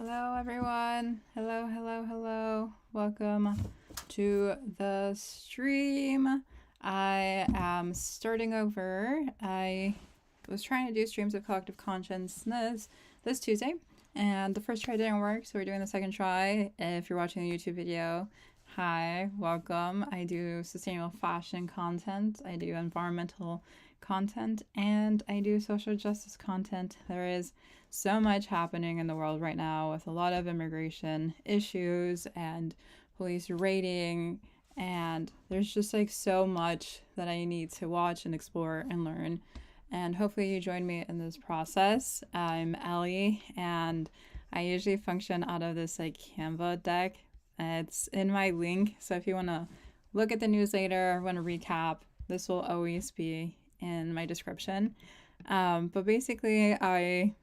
Hello everyone. Hello. Welcome to the stream. I am starting over. I was trying to do streams of collective consciousness this Tuesday, and the first try didn't work, so we're doing the second try. If you're watching the YouTube video, hi, welcome. I do sustainable fashion content, I do environmental content, and I do social justice content. There is so much happening in the world right now with a lot of immigration issues and police raiding, and there's just like so much that I need to watch and explore and learn, and hopefully you join me in this process. I'm Ellie, and I usually function out of this like Canva deck. It's in my link, so if you want to look at the newsletter, want to recap, this will always be in my description. But basically I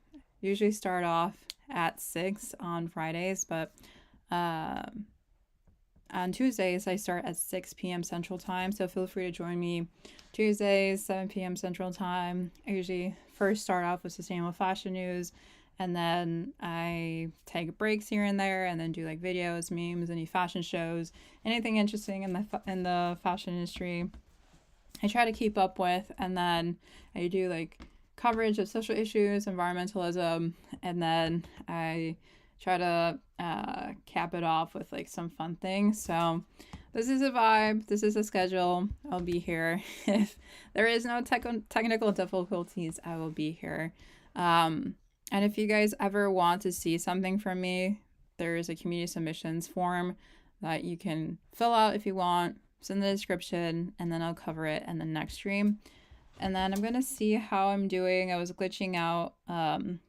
usually start off at 6 on Fridays, but on Tuesdays I start at 6 p.m. Central Time, so feel free to join me Tuesdays, 7 p.m. Central Time. I usually first start off with sustainable fashion news, and then I take breaks here and there, and then do like videos, memes, any fashion shows, anything interesting in the fashion industry I try to keep up with. And then I do like coverage of social issues, environmentalism, and then I try to cap it off with like some fun things. So this is a vibe, this is a schedule. I'll be here. If there is no technical difficulties, I will be here. And if you guys ever want to see something from me, there is a community submissions form that you can fill out if you want. It's in the description, and then I'll cover it in the next stream. And then I'm gonna see how I'm doing. I was glitching out and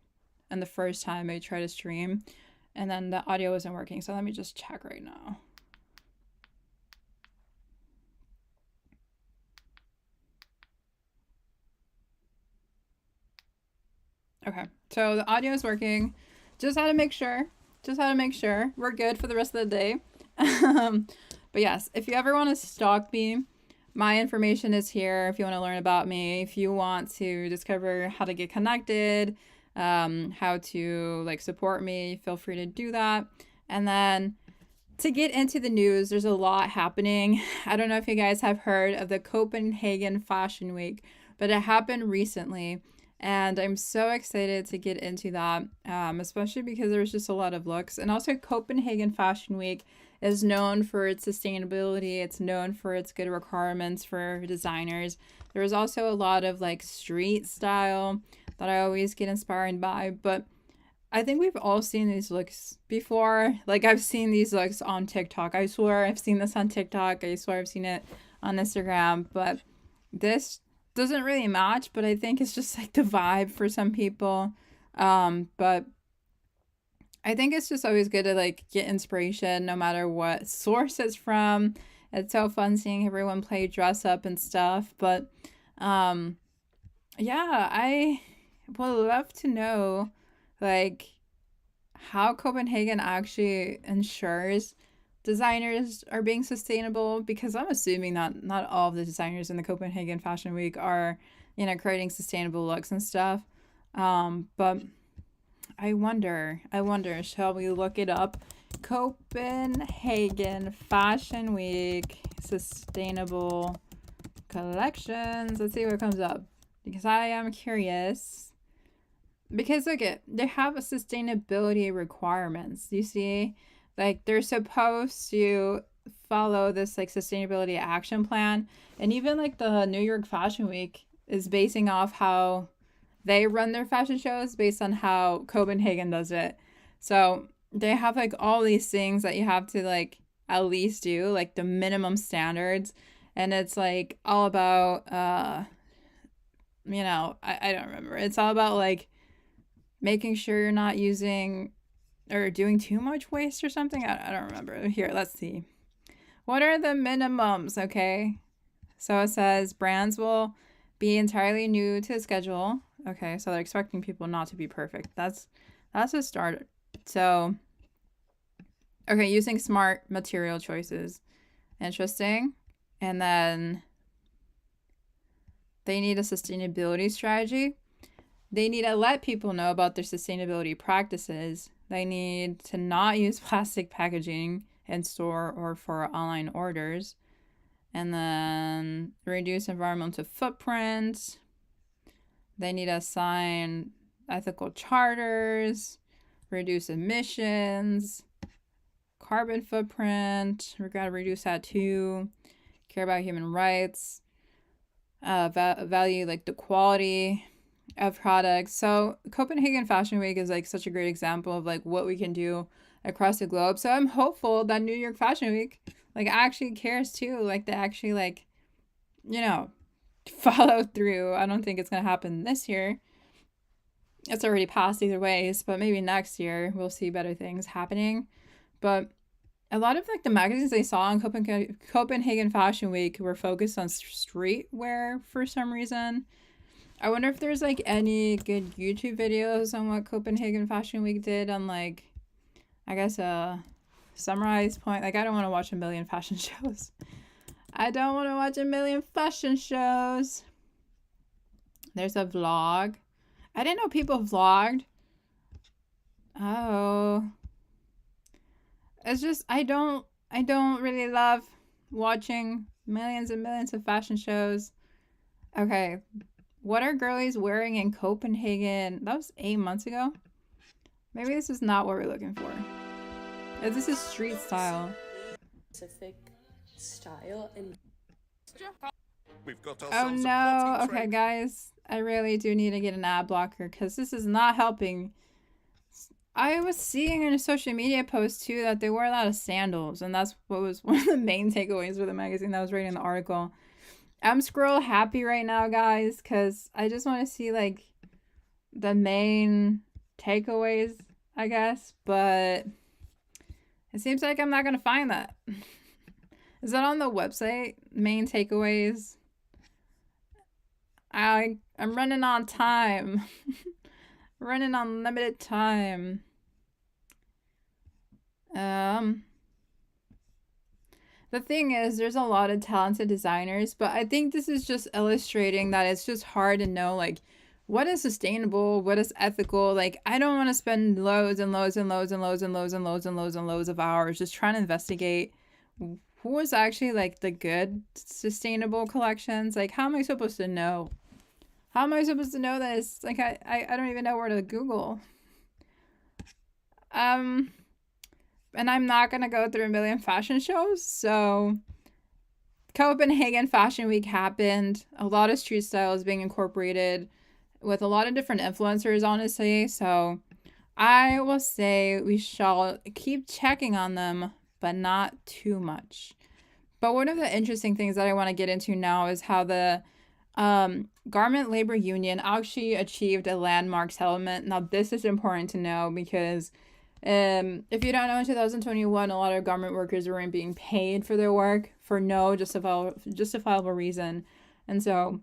the first time I tried to stream, and then the audio wasn't working, so let me just check right now. Okay, so the audio is working. Just had to make sure we're good for the rest of the day. But yes, if you ever want to stalk me, my information is here. If you want to learn about me, if you want to discover how to get connected, how to like support me, feel free to do that. And then to get into the news, there's a lot happening. I don't know if you guys have heard of the Copenhagen Fashion Week, but it happened recently, and I'm so excited to get into that, especially because there's just a lot of looks. And also Copenhagen Fashion Week is known for its sustainability. It's known for its good requirements for designers. There's also a lot of like street style that I always get inspired by, but I think we've all seen these looks before. Like I've seen these looks on TikTok. I swear I've seen this on TikTok. I swear I've seen it on Instagram, but this doesn't really match, but I think it's just like the vibe for some people. But I think it's just always good to like get inspiration no matter what source it's from. It's so fun seeing everyone play dress up and stuff. But yeah, I would love to know like how Copenhagen actually ensures designers are being sustainable, because I'm assuming that not all of the designers in the Copenhagen Fashion Week are, you know, creating sustainable looks and stuff. But I wonder, shall we look it up? Copenhagen Fashion Week sustainable collections. Let's see what comes up, because I am curious. Because look at, they have a sustainability requirements. You see, like they're supposed to follow this like sustainability action plan, and even like the New York Fashion Week is basing off how they run their fashion shows based on how Copenhagen does it. So they have like all these things that you have to like at least do, like the minimum standards. And it's like all about, you know, I don't remember. It's all about like making sure you're not using or doing too much waste or something. I don't remember. Here, let's see. What are the minimums? Okay. So it says brands will be entirely new to the schedule. Okay, so they're expecting people not to be perfect. That's a start. So, okay, using smart material choices. Interesting. And then they need a sustainability strategy. They need to let people know about their sustainability practices. They need to not use plastic packaging in store or for online orders. And then reduce environmental footprint. They need to sign ethical charters, reduce emissions, carbon footprint. We gotta reduce that too. Care about human rights, value like the quality of products. So Copenhagen Fashion Week is like such a great example of like what we can do across the globe. So I'm hopeful that New York Fashion Week like actually cares too. Like they actually like, you know, follow through. I don't think it's gonna happen this year. It's already passed either ways, but maybe next year we'll see better things happening. But a lot of like the magazines I saw on Copenhagen Fashion Week were focused on streetwear for some reason. I wonder if there's like any good YouTube videos on what Copenhagen Fashion Week did on like, I guess a summarized point. Like I don't want to watch a million fashion shows. I don't want to watch a million fashion shows. There's a vlog. I didn't know people vlogged. Oh. It's just I don't really love watching millions and millions of fashion shows. Okay. What are girlies wearing in Copenhagen? That was 8 months ago. Maybe this is not what we're looking for. This is street style. Specific style and oh no. Okay, guys. I really do need to get an ad blocker because this is not helping. I was seeing in a social media post too that they wear a lot of sandals, and that's what was one of the main takeaways for the magazine that was writing the article. I'm scroll happy right now, guys, because I just want to see like the main takeaways, I guess, but it seems like I'm not gonna find that. Is that on the website? Main takeaways? I'm running on time. Running on limited time. The thing is, there's a lot of talented designers, but I think this is just illustrating that it's just hard to know, like, what is sustainable, what is ethical. Like, I don't want to spend loads and loads and loads and loads and loads and loads and loads and loads of hours just trying to investigate who is actually, like, the good sustainable collections. Like, how am I supposed to know? How am I supposed to know this? Like, I don't even know where to Google. And I'm not gonna go through a million fashion shows, so Copenhagen Fashion Week happened. A lot of street style is being incorporated with a lot of different influencers, honestly. So I will say we shall keep checking on them, but not too much. But one of the interesting things that I want to get into now is how the Garment Labor Union actually achieved a landmark settlement. Now, this is important to know because if you don't know, in 2021, a lot of garment workers weren't being paid for their work for no justifiable reason. And so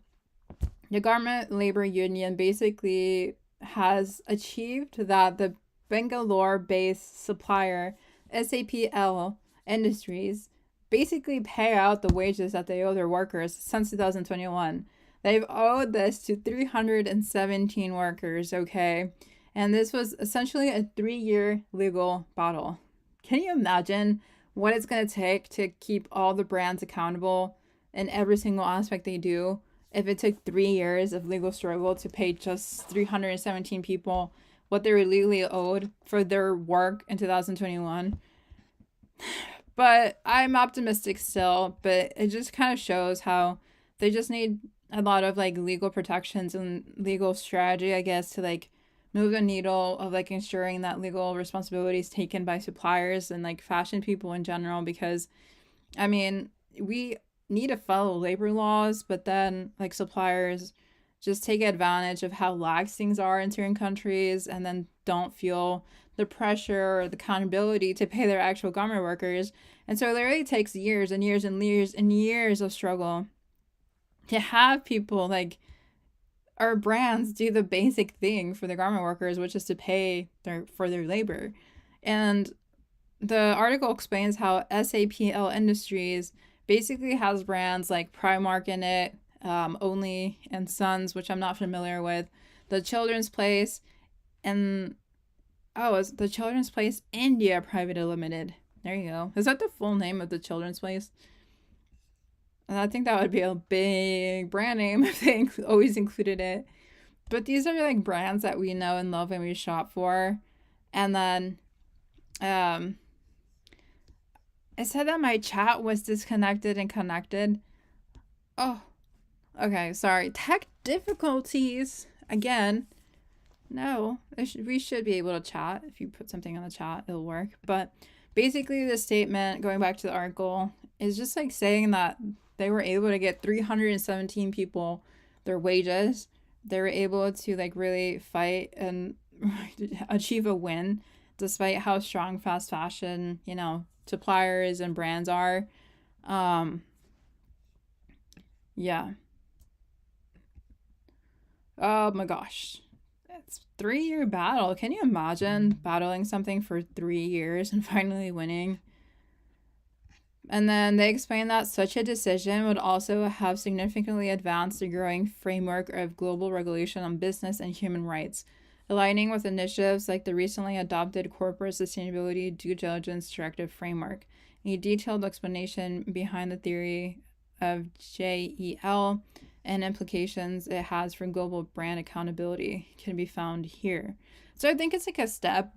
the Garment Labor Union basically has achieved that the Bangalore-based supplier, SAPL Industries, basically pay out the wages that they owe their workers since 2021. They've owed this to 317 workers, okay? And this was essentially a 3-year legal battle. Can you imagine what it's going to take to keep all the brands accountable in every single aspect they do if it took 3 years of legal struggle to pay just 317 people what they were legally owed for their work in 2021? But I'm optimistic still, but it just kind of shows how they just need a lot of like legal protections and legal strategy, I guess, to like move the needle of like ensuring that legal responsibility is taken by suppliers and like fashion people in general. Because I mean, we need to follow labor laws, but then like suppliers just take advantage of how lax things are in certain countries and then don't feel the pressure or the accountability to pay their actual garment workers. And so it literally takes years and years and years and years of struggle to have people like our brands do the basic thing for the garment workers, which is to pay for their labor. And the article explains how SAPL Industries basically has brands like Primark in it, Only and Sons, which I'm not familiar with, The Children's Place and it's the Children's Place India Private Limited. There you go. Is that the full name of the Children's Place? And I think that would be a big brand name if they always included it. But these are like brands that we know and love and we shop for. And then it said that my chat was disconnected and connected. Oh, okay, sorry. Tech difficulties again. No, we should be able to chat. If you put something in the chat, it'll work. But basically the statement, going back to the article, is just like saying that they were able to get 317 people their wages. They were able to like really fight and achieve a win despite how strong fast fashion, suppliers and brands are. Yeah. Oh my gosh. It's 3-year battle. Can you imagine battling something for 3 years and finally winning? And then they explained that such a decision would also have significantly advanced the growing framework of global regulation on business and human rights, aligning with initiatives like the recently adopted Corporate Sustainability Due Diligence Directive framework. A detailed explanation behind the theory of JEL and implications it has for global brand accountability can be found here. So I think it's like a step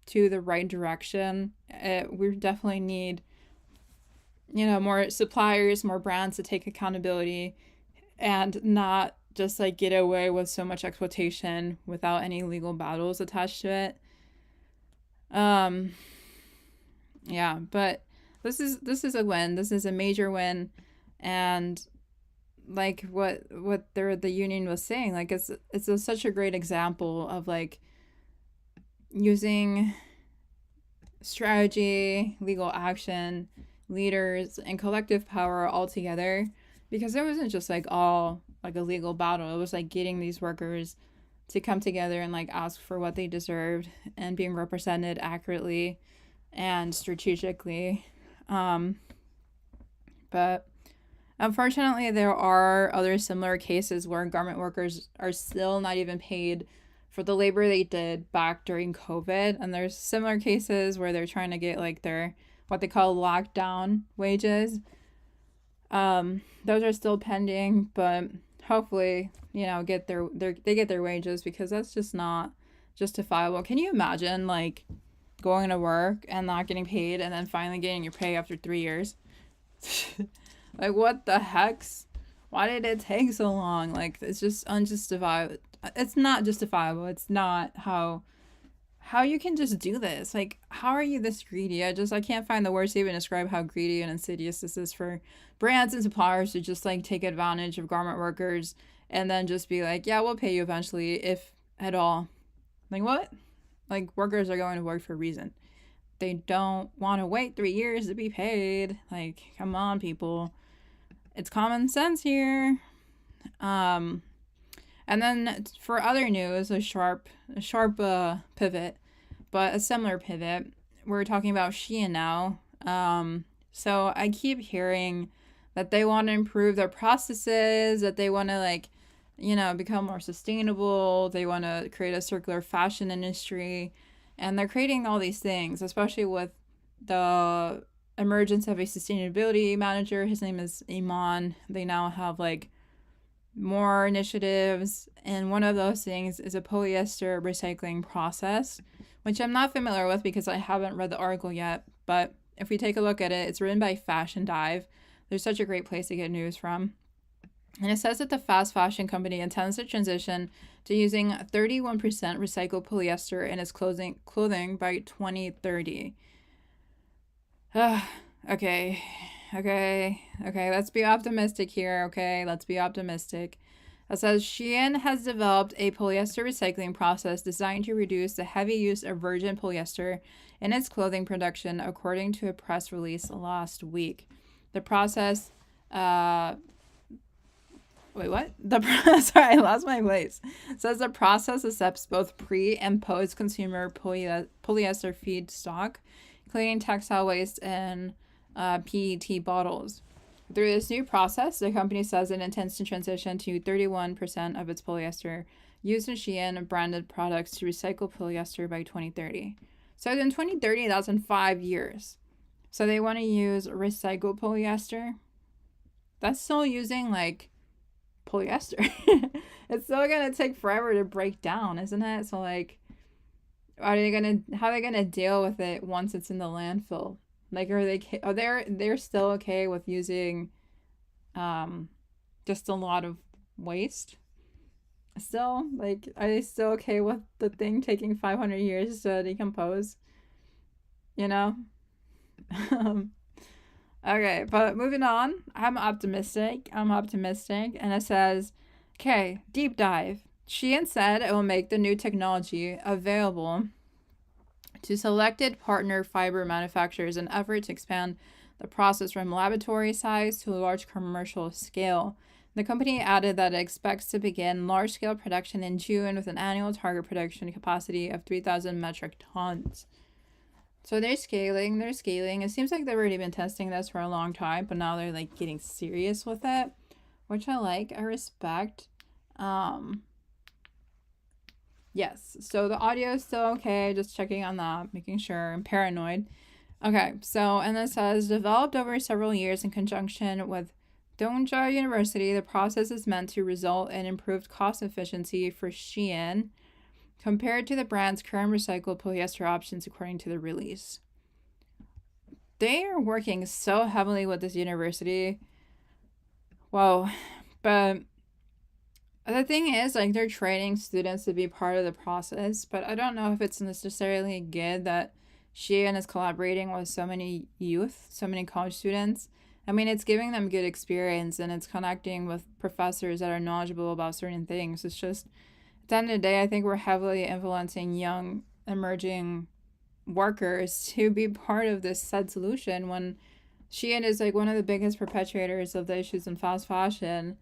to the right direction. We definitely need, more suppliers, more brands to take accountability and not just like get away with so much exploitation without any legal battles attached to it. Yeah, but this is a win. This is a major win, and like what the union was saying, like it's such a great example of like using strategy, legal action, leaders, and collective power all together, because it wasn't just like all like a legal battle. It was like getting these workers to come together and like ask for what they deserved and being represented accurately and strategically. But unfortunately, there are other similar cases where garment workers are still not even paid for the labor they did back during COVID. And there's similar cases where they're trying to get like their what they call lockdown wages. Those are still pending, but hopefully, get they get their wages, because that's just not justifiable. Can you imagine like going to work and not getting paid and then finally getting your pay after 3 years? Like, what the heck's? Why did it take so long? Like, it's just unjustifiable. It's not justifiable. It's not how you can just do this. Like, how are you this greedy? I can't find the words to even describe how greedy and insidious this is for brands and suppliers to just like take advantage of garment workers and then just be like, yeah, we'll pay you eventually, if at all. Like, what? Like, workers are going to work for a reason. They don't want to wait 3 years to be paid. Like, come on, people. It's common sense here. And then for other news, a sharp pivot, but a similar pivot. We're talking about Shein now. So I keep hearing that they want to improve their processes, that they want to like, become more sustainable. They want to create a circular fashion industry. And they're creating all these things, especially with the emergence of a sustainability manager. His name is Iman. They now have like more initiatives, and one of those things is a polyester recycling process, which I'm not familiar with because I haven't read the article yet. But if we take a look at it, it's written by Fashion Dive. They're such a great place to get news from. And it says that the fast fashion company intends to transition to using 31% recycled polyester in its clothing by 2030. Okay, let's be optimistic here, okay? Let's be optimistic. It says Shein has developed a polyester recycling process designed to reduce the heavy use of virgin polyester in its clothing production, according to a press release last week. The process, Wait, what? Sorry, I lost my place. It says the process accepts both pre- and post-consumer polyester feedstock, including textile waste and PET bottles. Through this new process, the company says it intends to transition to 31% of its polyester used in Shein branded products to recycle polyester by 2030. So in 2030, that's in 5 years. So they want to use recycled polyester. That's still using like polyester. It's still gonna take forever to break down, isn't it? So like, how are they gonna deal with it once it's in the landfill? Like, they're still okay with using just a lot of waste? Still, like, are they still okay with the thing taking 500 years to decompose? You know? Okay, but moving on. I'm optimistic. And it says, okay, deep dive. Shein said it will make the new technology available to selected partner fiber manufacturers in an effort to expand the process from laboratory size to a large commercial scale. The company added that it expects to begin large-scale production in June with an annual target production capacity of 3,000 metric tons. So they're scaling. It seems like they've already been testing this for a long time, but now they're like getting serious with it, which I like. I respect. Yes, so the audio is still okay. Just checking on that, making sure. I'm paranoid. Okay, so, and it says, developed over several years in conjunction with Dongja University, the process is meant to result in improved cost efficiency for Shein compared to the brand's current recycled polyester options, according to the release. They are working so heavily with this university. Whoa. But the thing is, like, they're training students to be part of the process, but I don't know if it's necessarily good that Shein is collaborating with so many youth, so many college students. I mean, it's giving them good experience and it's connecting with professors that are knowledgeable about certain things. It's just, at the end of the day, I think we're heavily influencing young, emerging workers to be part of this said solution when Shein is like one of the biggest perpetrators of the issues in fast fashion.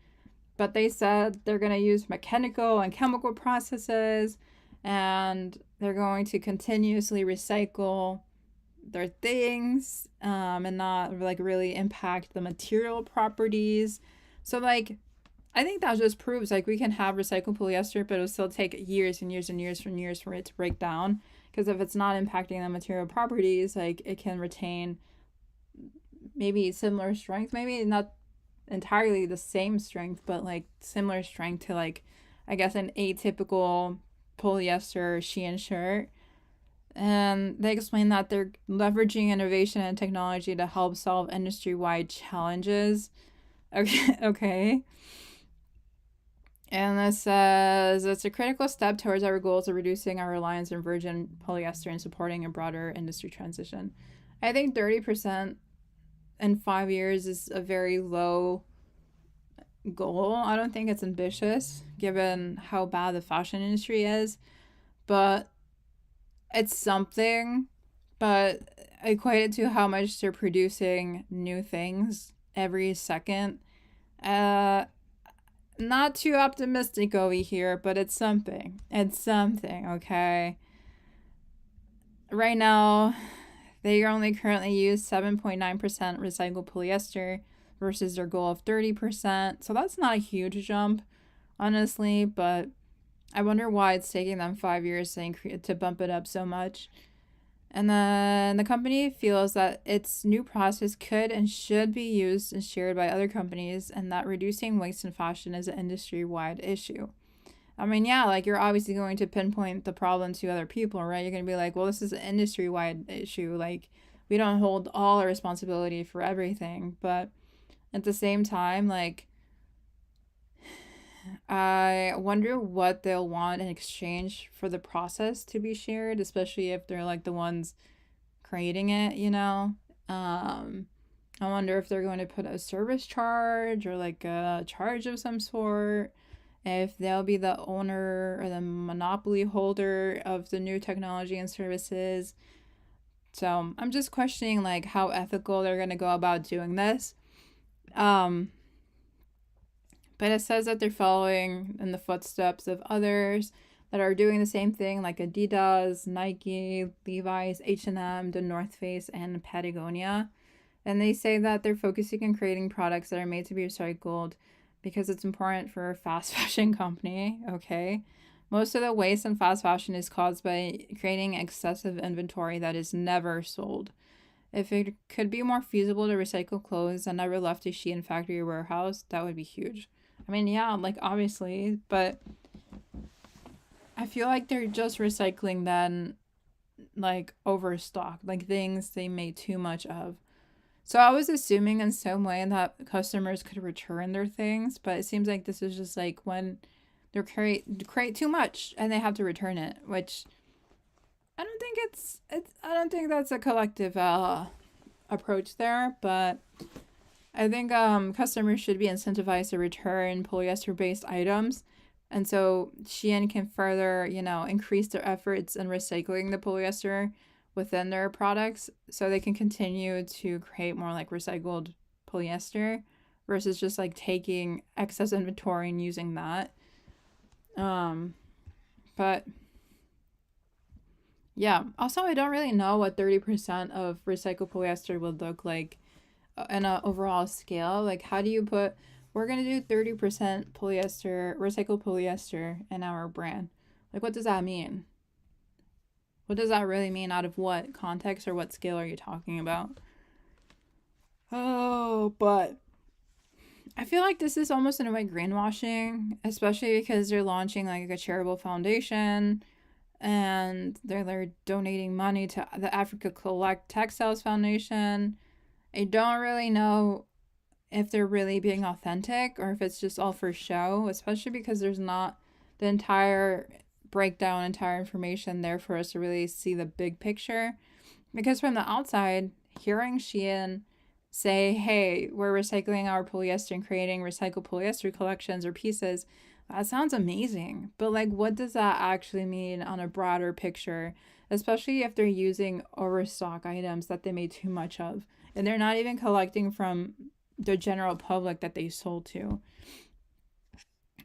But they said they're going to use mechanical and chemical processes and they're going to continuously recycle their things and not like really impact the material properties. So like, I think that just proves like we can have recycled polyester, but it'll still take years and years and years and years for it to break down. Because if it's not impacting the material properties, like it can retain maybe similar strength, maybe not entirely the same strength, but like similar strength to like, I guess, an atypical polyester Shein shirt. And they explain that they're leveraging innovation and technology to help solve industry-wide challenges. Okay. And this says it's a critical step towards our goals of reducing our reliance on virgin polyester and supporting a broader industry transition. I think 30% in 5 years is a very low goal. I don't think it's ambitious given how bad the fashion industry is, but it's something. But equated to how much they're producing new things every second, not too optimistic over here, but it's something. It's something, okay? Right now, they only currently use 7.9% recycled polyester versus their goal of 30%. So that's not a huge jump, honestly, but I wonder why it's taking them 5 years to bump it up so much. And then the company feels that its new process could and should be used and shared by other companies, and that reducing waste in fashion is an industry-wide issue. I mean, yeah, like you're obviously going to pinpoint the problem to other people, right? You're going to be like, well, this is an industry-wide issue. Like, we don't hold all the responsibility for everything. But at the same time, like, I wonder what they'll want in exchange for the process to be shared, especially if they're like the ones creating it, you know? I wonder if they're going to put a service charge or like a charge of some sort, if they'll be the owner or the monopoly holder of the new technology and services. So I'm just questioning like how ethical they're going to go about doing this. But it says that they're following in the footsteps of others that are doing the same thing, like Adidas, Nike, Levi's, H&M, The North Face, and Patagonia. And they say that they're focusing on creating products that are made to be recycled because it's important for a fast fashion company, okay? Most of the waste in fast fashion is caused by creating excessive inventory that is never sold. If it could be more feasible to recycle clothes and never left a Shein factory or warehouse, that would be huge. I mean, yeah, like obviously, but I feel like they're just recycling then like overstock, like things they made too much of. So I was assuming in some way that customers could return their things, but it seems like this is just like when they create too much and they have to return it, which I don't think it's I don't think that's a collective approach there, but I think customers should be incentivized to return polyester based items. And so Shein can further, increase their efforts in recycling the polyester within their products so they can continue to create more like recycled polyester versus just like taking excess inventory and using that. But yeah, also I don't really know what 30% of recycled polyester would look like in an overall scale. Like, how do you put, we're going to do 30% polyester, recycled polyester in our brand? Like, what does that mean? What does that really mean? Out of what context or what scale are you talking about? Oh, but I feel like this is almost in a way greenwashing, especially because they're launching like a charitable foundation and they're donating money to the Africa Collect Textiles Foundation. I don't really know if they're really being authentic or if it's just all for show, especially because there's not the entire breakdown, entire information there for us to really see the big picture. Because from the outside, hearing Shein say, hey, we're recycling our polyester and creating recycled polyester collections or pieces, that sounds amazing. But like, what does that actually mean on a broader picture? Especially if they're using overstock items that they made too much of. And they're not even collecting from the general public that they sold to.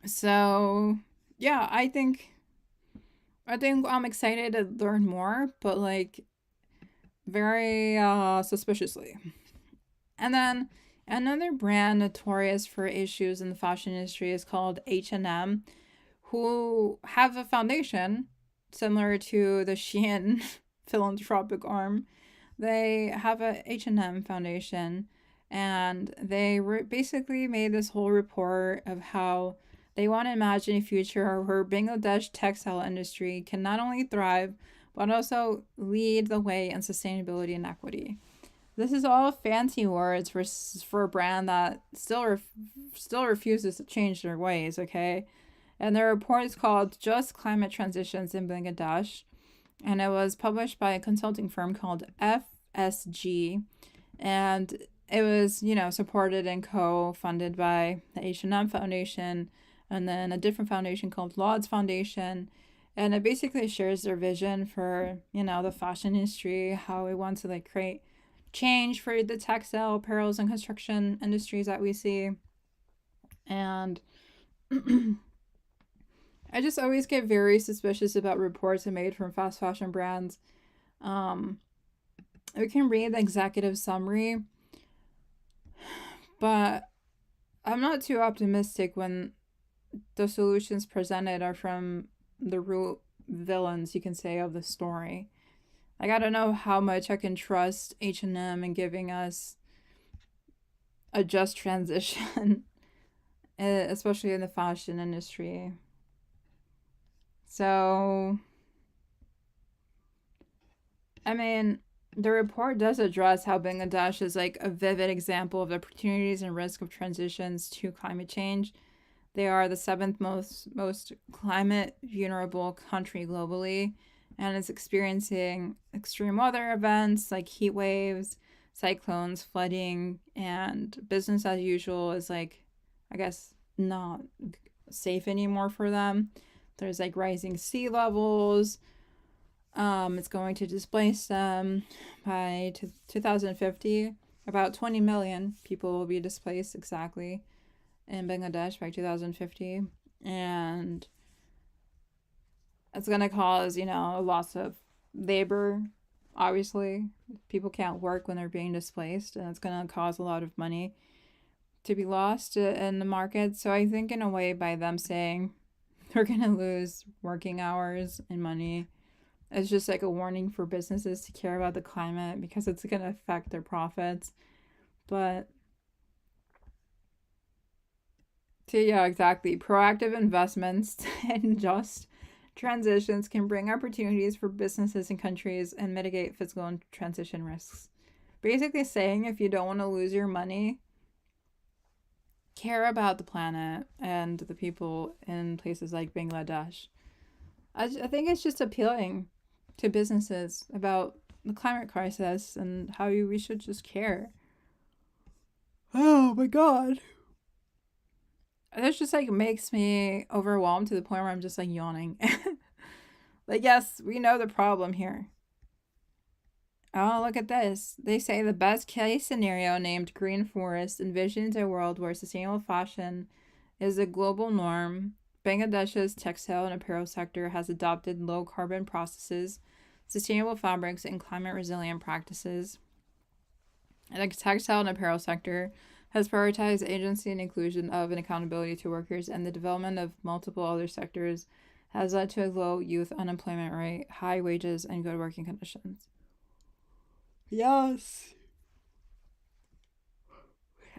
So yeah, I think I'm excited to learn more, but like very suspiciously. And then another brand notorious for issues in the fashion industry is called H&M, who have a foundation similar to the Shein philanthropic arm. They have a H&M foundation, and they basically made this whole report of how they want to imagine a future where Bangladesh textile industry can not only thrive but also lead the way in sustainability and equity. This is all fancy words for a brand that still refuses to change their ways, okay? And their report is called Just Climate Transitions in Bangladesh, and it was published by a consulting firm called FSG, and it was, supported and co-funded by the H&M Foundation and then a different foundation called Lodz Foundation. And it basically shares their vision for, the fashion industry, how it wants to like create change for the textile, apparels, and construction industries that we see. And I just always get very suspicious about reports made from fast fashion brands. We can read the executive summary, but I'm not too optimistic when the solutions presented are from the root villains, you can say, of the story. Like, I don't know how much I can trust H&M in giving us a just transition, especially in the fashion industry. So, I mean, the report does address how Bangladesh is like a vivid example of the opportunities and risk of transitions to climate change. They are the seventh most climate vulnerable country globally, and is experiencing extreme weather events like heat waves, cyclones, flooding, and business as usual is like, I guess, not safe anymore for them. There's like rising sea levels. It's going to displace them by 2050. About 20 million people will be displaced exactly in Bangladesh by 2050. And it's going to cause, a loss of labor. Obviously, people can't work when they're being displaced, and it's going to cause a lot of money to be lost in the market. So I think in a way by them saying We're going to lose working hours and money. It's just like a warning for businesses to care about the climate because it's going to affect their profits. But yeah, exactly. Proactive investments and just transitions can bring opportunities for businesses and countries and mitigate physical and transition risks. Basically saying if you don't want to lose your money, care about the planet and the people in places like Bangladesh. I think it's just appealing to businesses about the climate crisis and how we should just care. Oh my god. This just like makes me overwhelmed to the point where I'm just like yawning. Like, yes, we know the problem here. Oh, look at this. They say the best case scenario, named Green Forest, envisions a world where sustainable fashion is a global norm. Bangladesh's textile and apparel sector has adopted low carbon processes, sustainable fabrics, and climate resilient practices. The textile and apparel sector has prioritized agency and inclusion of and accountability to workers, and the development of multiple other sectors has led to a low youth unemployment rate, high wages, and good working conditions. Yes.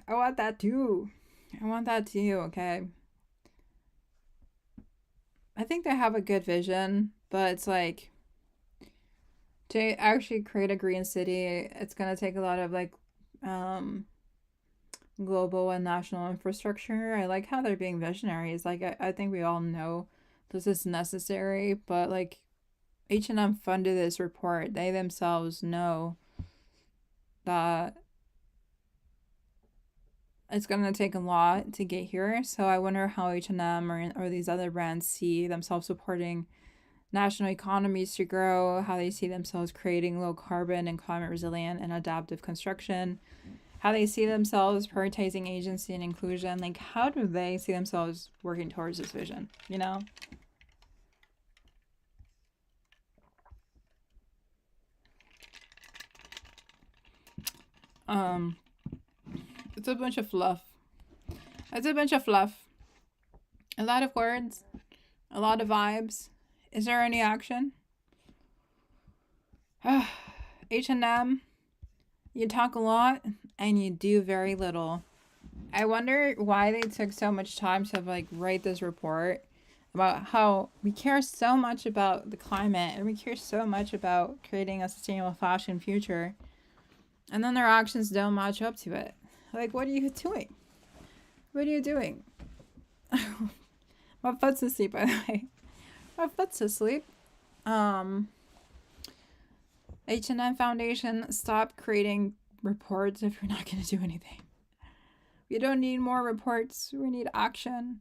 I want that too. Okay? I think they have a good vision, but it's like to actually create a green city, it's going to take a lot of like global and national infrastructure. I like how they're being visionaries. Like I think we all know this is necessary, but like H&M funded this report. They themselves know that it's going to take a lot to get here. So I wonder how H&M or these other brands see themselves supporting national economies to grow, how they see themselves creating low carbon and climate resilient and adaptive construction, how they see themselves prioritizing agency and inclusion. Like, how do they see themselves working towards this vision, you know? It's a bunch of fluff. A lot of words, a lot of vibes. Is there any action? H&M, you talk a lot and you do very little. I wonder why they took so much time to like write this report about how we care so much about the climate and we care so much about creating a sustainable fashion future, and then their actions don't match up to it. Like, what are you doing? What are you doing? My foot's asleep, by the way. My foot's asleep. H&M Foundation, stop creating reports if you're not going to do anything. We don't need more reports. We need action.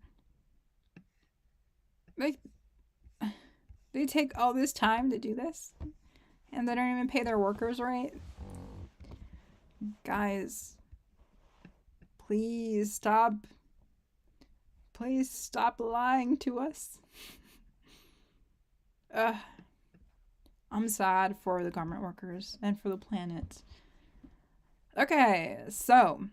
Like, they take all this time to do this, and they don't even pay their workers right. Guys, please stop. Please stop lying to us. I'm sad for the garment workers and for the planet. Okay, so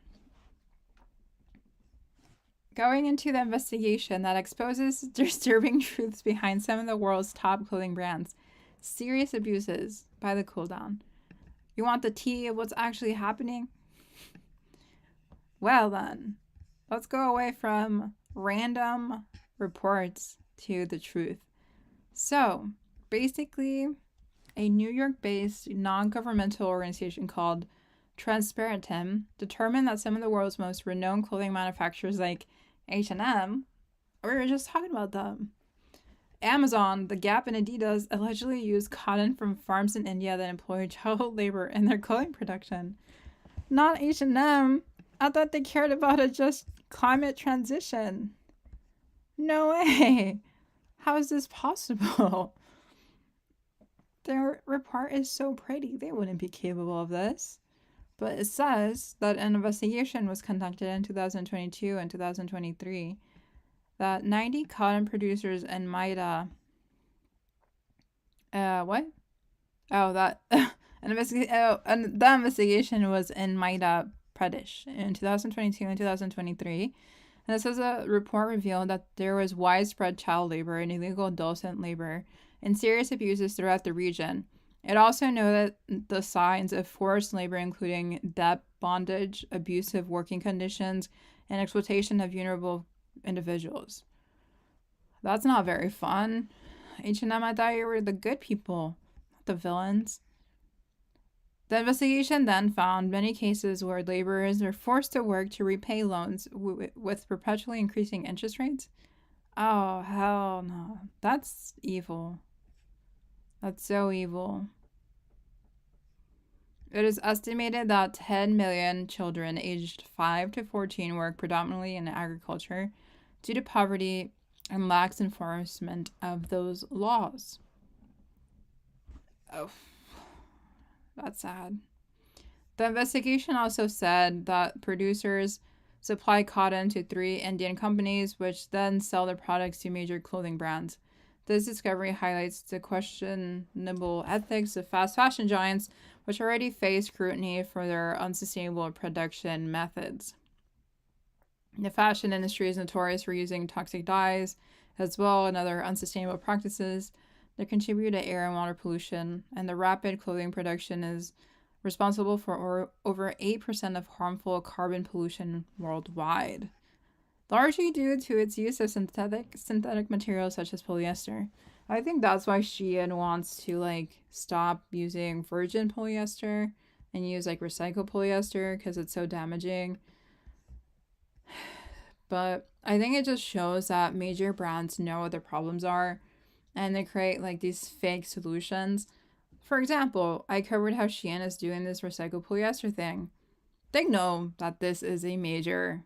going into the investigation that exposes disturbing truths behind some of the world's top clothing brands. Serious abuses by the cool down. You want the tea of what's actually happening? Well then, let's go away from random reports to the truth. So, basically, a New York-based non-governmental organization called Transparentim determined that some of the world's most renowned clothing manufacturers like H&M, we were just talking about them, Amazon, The Gap, and Adidas allegedly use cotton from farms in India that employ child labor in their clothing production. Not H&M. I thought they cared about a just climate transition. No way. How is this possible? Their report is so pretty. They wouldn't be capable of this. But it says that an investigation was conducted in 2022 and 2023 that 90 cotton producers in Maida. What? Oh, that. The investigation was in Madhya Pradesh in 2022 and 2023. And it says a report revealed that there was widespread child labor and illegal docent labor and serious abuses throughout the region. It also noted the signs of forced labor, including debt bondage, abusive working conditions, and exploitation of vulnerable individuals. That's not very fun. H&M, I thought you were the good people, not the villains. The investigation then found many cases where laborers were forced to work to repay loans with perpetually increasing interest rates. Oh, hell no. That's evil. That's so evil. It is estimated that 10 million children aged 5 to 14 work predominantly in agriculture due to poverty and lax enforcement of those laws. Oh, that's sad. The investigation also said that producers supply cotton to 3 Indian companies, which then sell their products to major clothing brands. This discovery highlights the questionable ethics of fast fashion giants, which already face scrutiny for their unsustainable production methods. The fashion industry is notorious for using toxic dyes as well and other unsustainable practices that contribute to air and water pollution, and the rapid clothing production is responsible for over 8% of harmful carbon pollution worldwide, largely due to its use of synthetic materials such as polyester. I think that's why Shein wants to stop using virgin polyester and use recycled polyester because it's so damaging. But I think it just shows that major brands know what their problems are and they create these fake solutions. For example, I covered how Shein is doing this recycled polyester thing. They know that this is a major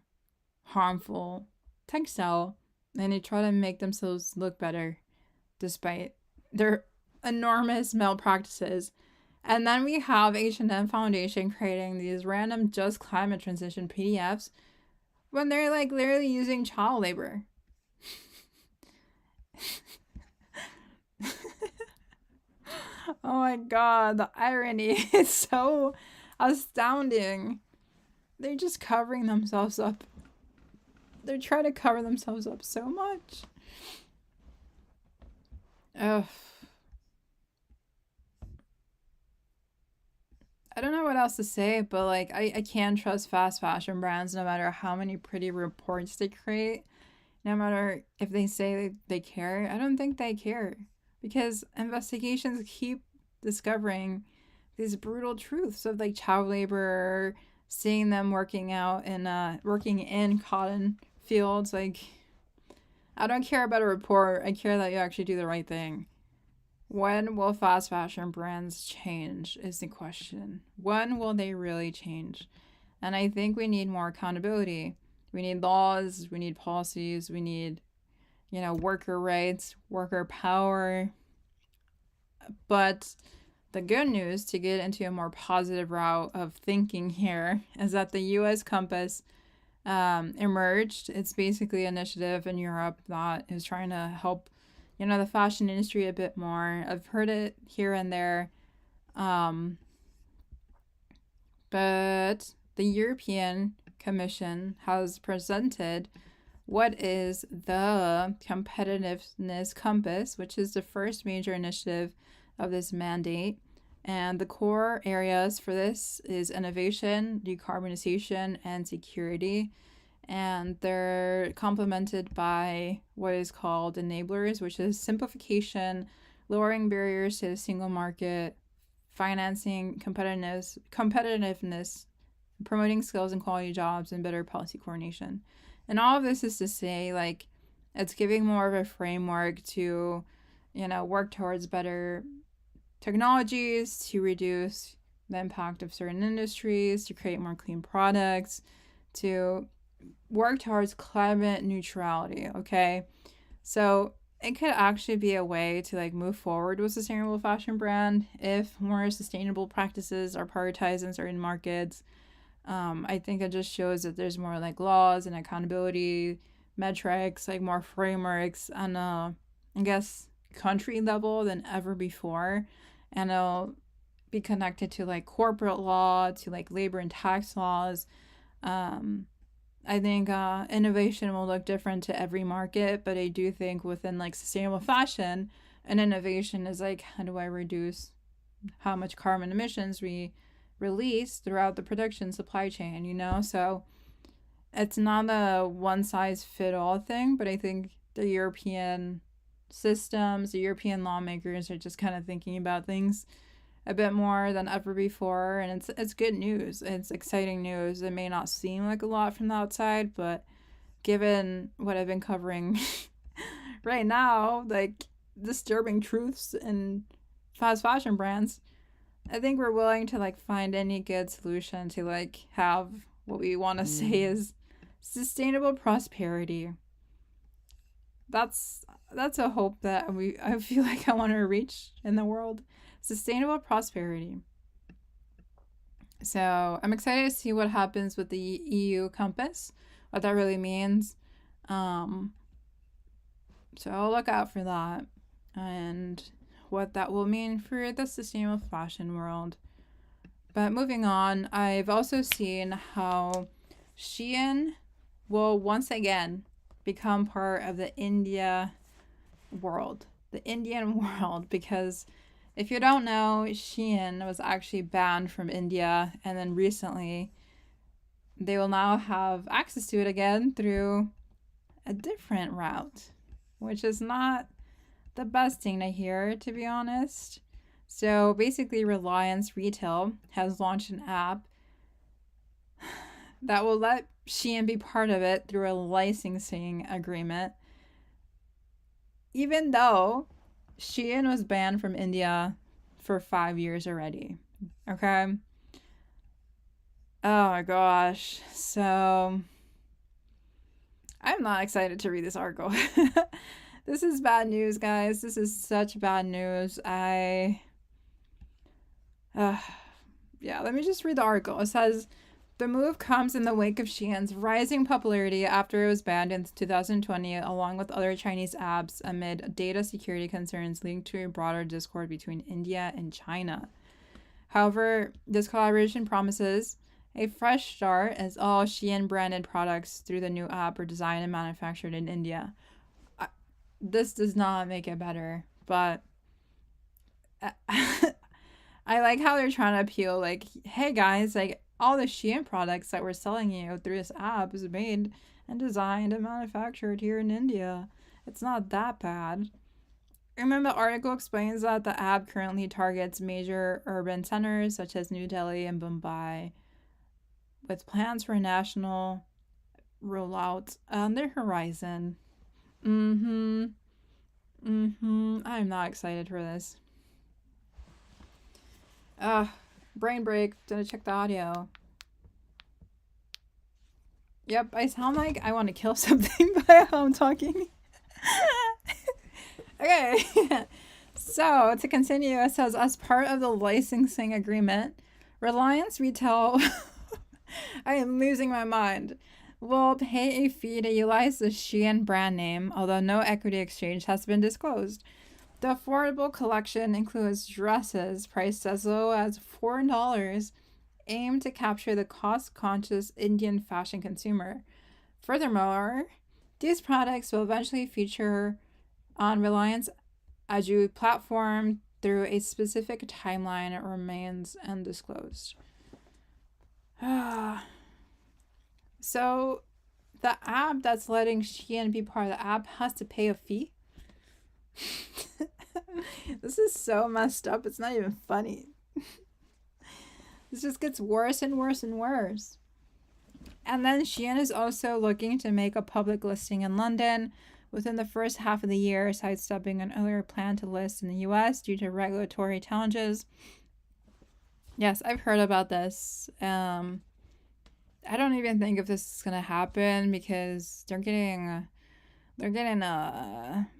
harmful textile and they try to make themselves look better despite their enormous malpractices. And then we have H&M Foundation creating these random just climate transition PDFs when they're literally using child labor. Oh my god, the irony is so astounding. They're just covering themselves up. They're trying to cover themselves up so much. Ugh. I don't know what else to say, but I can't trust fast fashion brands no matter how many pretty reports they create. No matter if they say they care, I don't think they care. Because investigations keep discovering these brutal truths of child labor, seeing them working in cotton fields. I don't care about a report. I care that you actually do the right thing. When will fast fashion brands change is the question. When will they really change? And I think we need more accountability. We need laws, we need policies, we need, worker rights, worker power. But the good news, to get into a more positive route of thinking here, is that the US Compass emerged. It's basically an initiative in Europe that is trying to help the fashion industry a bit more. I've heard it here and there. But the European Commission has presented what is the Competitiveness Compass, which is the first major initiative of this mandate. And the core areas for this is innovation, decarbonization, and security. And they're complemented by what is called enablers, which is simplification, lowering barriers to the single market, financing competitiveness, promoting skills and quality jobs, and better policy coordination. And all of this is to say, it's giving more of a framework to, work towards better technologies, to reduce the impact of certain industries, to create more clean products, to work towards climate neutrality, okay? So it could actually be a way to move forward with sustainable fashion brand if more sustainable practices are prioritized in certain markets. I think it just shows that there's more laws and accountability metrics, more frameworks on I guess country level than ever before, and it'll be connected to corporate law, to labor and tax laws, I think innovation will look different to every market, but I do think within like sustainable fashion, an innovation is like, how do I reduce how much carbon emissions we release throughout the production supply chain, you know? So it's not a one size fit all thing, but I think the European systems, the European lawmakers are just kind of thinking about things a bit more than ever before, and it's good news. It's exciting news. It may not seem like a lot from the outside, but given what I've been covering right now, like disturbing truths in fast fashion brands, I think we're willing to like find any good solution to like have what we want to say is sustainable prosperity. That's a hope that I feel like I want to reach in the world. Sustainable prosperity. So I'm excited to see what happens with the EU compass, what that really means. So I'll look out for that and what that will mean for the sustainable fashion world. But moving on, I've also seen how Shein will once again become part of the Indian world, because if you don't know, Shein was actually banned from India, and then recently they will now have access to it again through a different route, which is not the best thing to hear, to be honest. So basically, Reliance Retail has launched an app that will let Shein be part of it through a licensing agreement, even though Shein was banned from India for 5 years already. Okay? Oh my gosh. So I'm not excited to read this article. This is bad news, guys. This is such bad news. Yeah, let me just read the article. It says, the move comes in the wake of Shein's rising popularity after it was banned in 2020, along with other Chinese apps, amid data security concerns leading to a broader discord between India and China. However, this collaboration promises a fresh start, as all Shein branded products through the new app are designed and manufactured in India. This does not make it better, but I like how they're trying to appeal, like, hey guys, like, all the Shein products that we're selling you through this app is made and designed and manufactured here in India. It's not that bad. Remember, the article explains that the app currently targets major urban centers such as New Delhi and Mumbai, with plans for a national rollout on their horizon. I'm not excited for this. Brain break. Did I check the audio? Yep, I sound like I want to kill something by how I'm talking. Okay. So, to continue, it says, as part of the licensing agreement, Reliance Retail, I am losing my mind, will pay a fee to utilize the Shein brand name, although no equity exchange has been disclosed. The affordable collection includes dresses priced as low as $4, aimed to capture the cost-conscious Indian fashion consumer. Furthermore, these products will eventually feature on Reliance Aju platform through a specific timeline. It remains undisclosed. So, the app that's letting Shein be part of the app has to pay a fee? This is so messed up. It's not even funny. This just gets worse and worse and worse. And then Shein is also looking to make a public listing in London within the first half of the year, sidestepping an earlier plan to list in the US due to regulatory challenges. Yes, I've heard about this. I don't even think if this is gonna happen because they're getting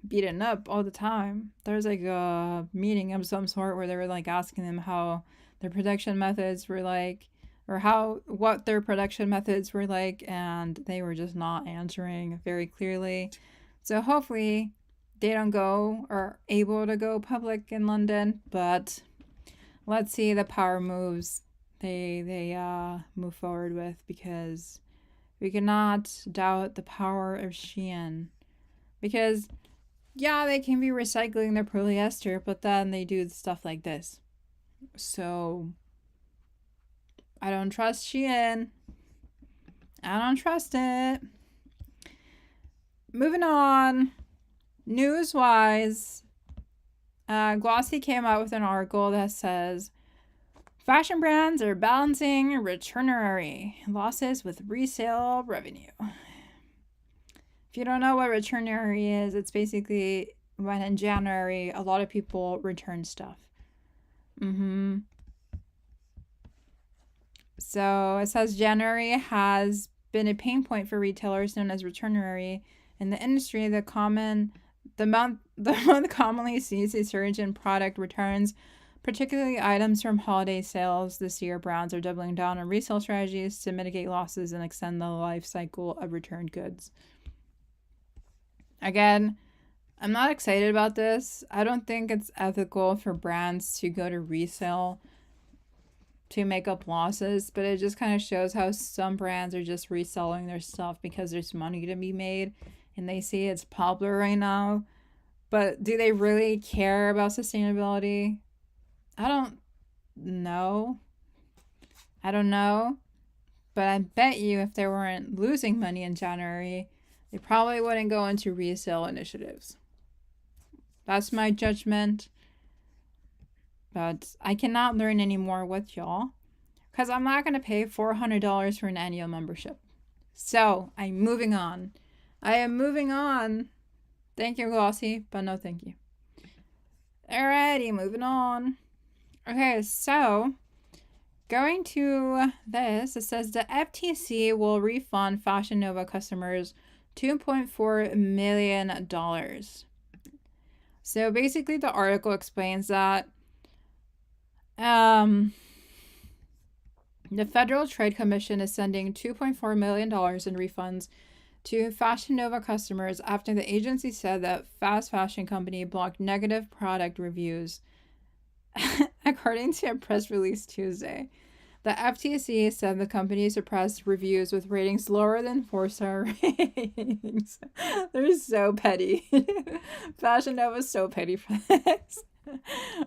beaten up all the time. There's like a meeting of some sort where they were like asking them how their production methods were like, or what their production methods were like, and they were just not answering very clearly. So hopefully they don't go or able to go public in London, but let's see the power moves they move forward with, because We cannot doubt the power of Shein. Because, yeah, they can be recycling their polyester, but then they do stuff like this. So, I don't trust Shein. I don't trust it. Moving on. News-wise, Glossy came out with an article that says, fashion brands are balancing returnary losses with resale revenue. If you don't know what returnary is, it's basically when in January a lot of people return stuff. So it says January has been a pain point for retailers known as returnary. In the industry, the month commonly sees a surge in product returns, particularly items from holiday sales. This year, brands are doubling down on resale strategies to mitigate losses and extend the life cycle of returned goods. Again, I'm not excited about this. I don't think it's ethical for brands to go to resale to make up losses, but it just kind of shows how some brands are just reselling their stuff because there's money to be made and they see it's popular right now. But do they really care about sustainability? I don't know. But I bet you if they weren't losing money in January, they probably wouldn't go into resale initiatives. That's my judgment. But I cannot learn anymore with y'all because I'm not going to pay $400 for an annual membership. So I'm moving on. I am moving on. Thank you, Glossy, but no thank you. Alrighty, moving on. Okay, so going to this, it says the FTC will refund Fashion Nova customers $2.4 million. So basically the article explains that the Federal Trade Commission is sending $2.4 million in refunds to Fashion Nova customers after the agency said that fast fashion company blocked negative product reviews. According to a press release Tuesday, the FTC said the company suppressed reviews with ratings lower than 4-star ratings. They're so petty. Fashion Nova is so petty for this.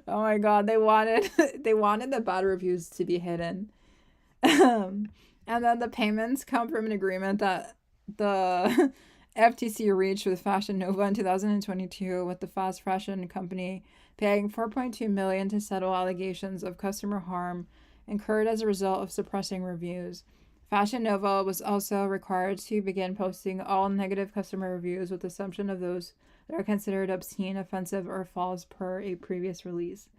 Oh my god, they wanted the bad reviews to be hidden. And then the payments come from an agreement that the FTC reached with Fashion Nova in 2022 with the fast fashion company paying $4.2 million to settle allegations of customer harm incurred as a result of suppressing reviews. Fashion Nova was also required to begin posting all negative customer reviews with the assumption of those that are considered obscene, offensive, or false per a previous release.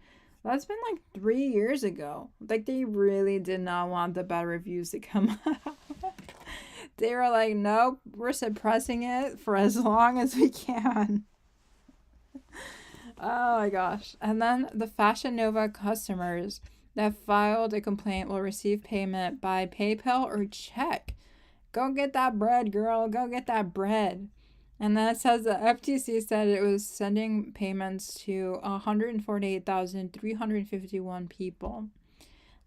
That's been like 3 years ago. Like, they really did not want the bad reviews to come out. They were like, nope, we're suppressing it for as long as we can. Oh my gosh. And then the Fashion Nova customers that filed a complaint will receive payment by PayPal or check. Go get that bread, girl. Go get that bread. And then it says the FTC said it was sending payments to 148,351 people.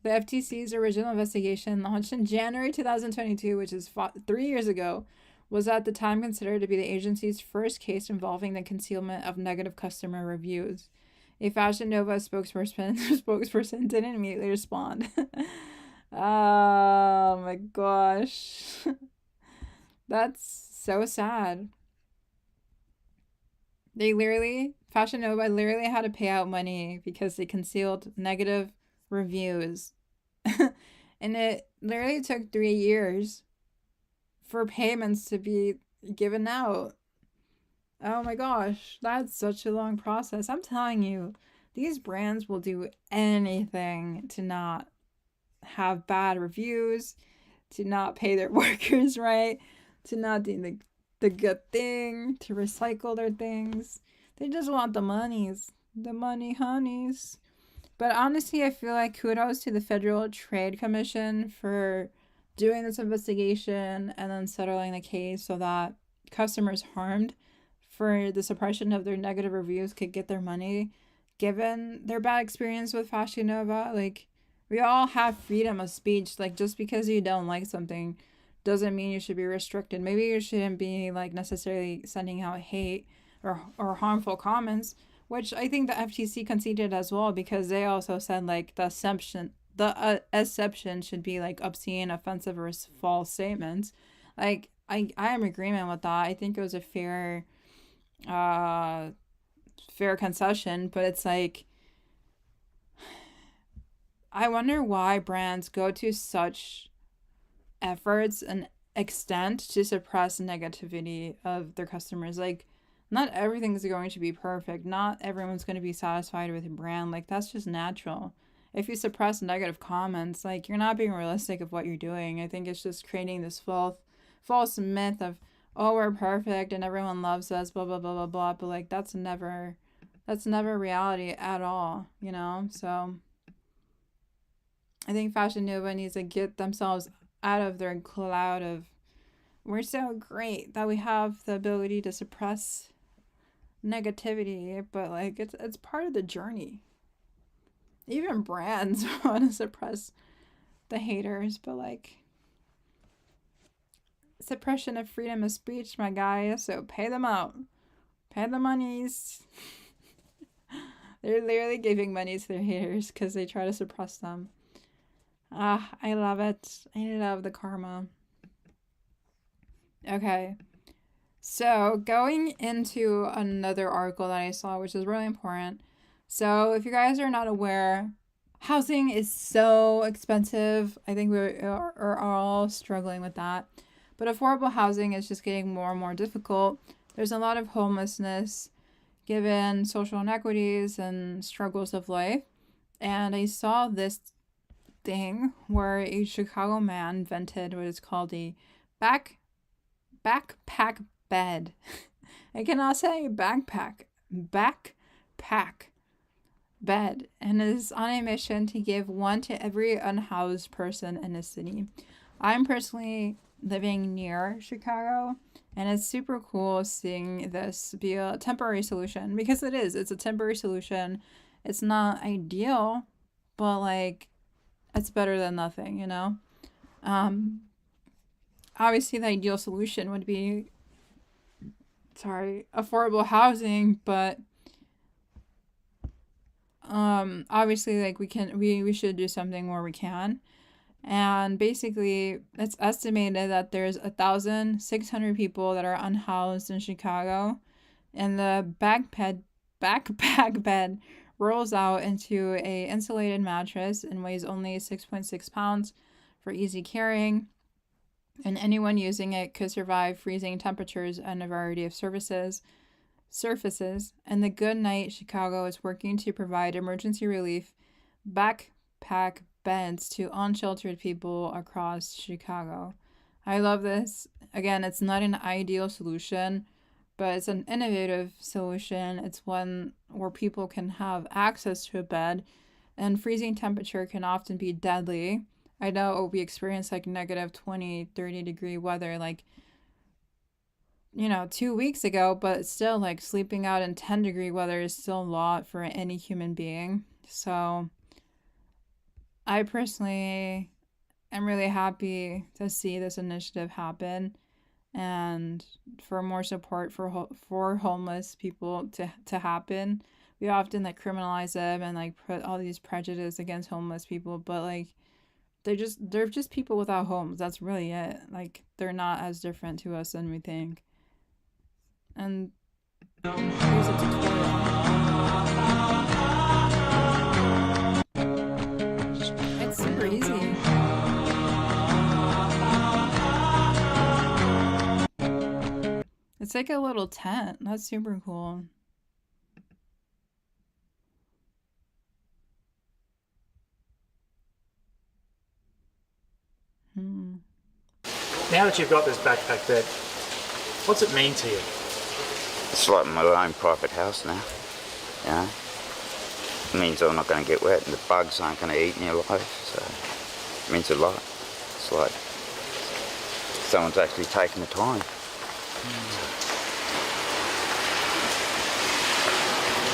The FTC's original investigation, launched in January 2022, which is 3 years ago, was at the time considered to be the agency's first case involving the concealment of negative customer reviews. A Fashion Nova spokesperson didn't immediately respond. Oh my gosh. That's so sad. Fashion Nova literally had to pay out money because they concealed negative reviews. And it literally took 3 years for payments to be given out. Oh my gosh, that's such a long process. I'm telling you, these brands will do anything to not have bad reviews, to not pay their workers right, to not do the good thing, to recycle their things. They just want the monies. The money honeys. But honestly, I feel like kudos to the Federal Trade Commission for doing this investigation and then settling the case so that customers harmed for the suppression of their negative reviews could get their money, given their bad experience with Fashion Nova. Like, we all have freedom of speech. Like, just because you don't like something doesn't mean you should be restricted. Maybe you shouldn't be like necessarily sending out hate or harmful comments, which I think the FTC conceded as well, because they also said like the exception should be like obscene, offensive, or false statements. Like I am in agreement with that. I think it was a fair concession, but it's like, I wonder why brands go to such efforts and extent to suppress negativity of their customers. Like, not everything's going to be perfect. Not everyone's going to be satisfied with a brand. Like, that's just natural. If you suppress negative comments, like, you're not being realistic of what you're doing. I think it's just creating this false myth of, oh, we're perfect and everyone loves us, blah, blah, blah, blah, blah. But, like, that's never reality at all, you know? So I think Fashion Nova needs to get themselves out of their cloud of, we're so great that we have the ability to suppress negativity, but like it's part of the journey. Even brands want to suppress the haters, but like, suppression of freedom of speech, my guy, so pay them out. Pay the monies. They're literally giving money to their haters because they try to suppress them. I love it. I love the karma. Okay. So going into another article that I saw, which is really important. So if you guys are not aware, housing is so expensive. I think we are all struggling with that. But affordable housing is just getting more and more difficult. There's a lot of homelessness given social inequities and struggles of life. And I saw this thing where a Chicago man invented what is called a backpack bed. I cannot say backpack bed, and is on a mission to give one to every unhoused person in the city. I'm personally living near Chicago, and it's super cool seeing this be a temporary solution, because it's a temporary solution. It's not ideal, but like, it's better than nothing, you know? Obviously the ideal solution would be affordable housing, but obviously like we should do something where we can. And basically it's estimated that there's 1,600 people that are unhoused in Chicago, and the backpack bed rolls out into a insulated mattress and weighs only 6.6 pounds for easy carrying. And anyone using it could survive freezing temperatures and a variety of surfaces. And the Good Night Chicago is working to provide emergency relief backpack beds to unsheltered people across Chicago. I love this. Again, it's not an ideal solution, but it's an innovative solution. It's one where people can have access to a bed, and freezing temperature can often be deadly. I know we experience like negative 20, 30 degree weather, like, 2 weeks ago, but still, like, sleeping out in 10-degree weather is still a lot for any human being. So I personally am really happy to see this initiative happen, and for more support for homeless people to happen. We often like criminalize them and like put all these prejudice against homeless people, but like, they're just people without homes. That's really it. Like, they're not as different to us than we think. And here's a tutorial. It's super easy. It's like a little tent. That's super cool. Now that you've got this backpack bed, what's it mean to you? It's like my own private house now, you know. It means I'm not going to get wet and the bugs aren't going to eat in your life, so it means a lot. It's like someone's actually taken the time.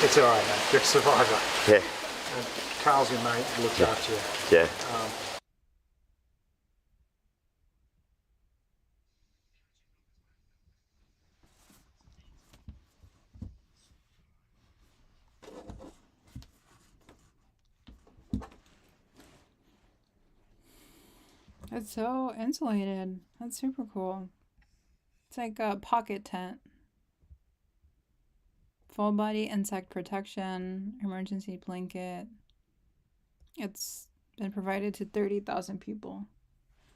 It's all right, mate. You're a survivor. Yeah. And Carl's your mate, looked after you. Yeah. It's so insulated. That's super cool. It's like a pocket tent. Full body insect protection, emergency blanket. It's been provided to 30,000 people.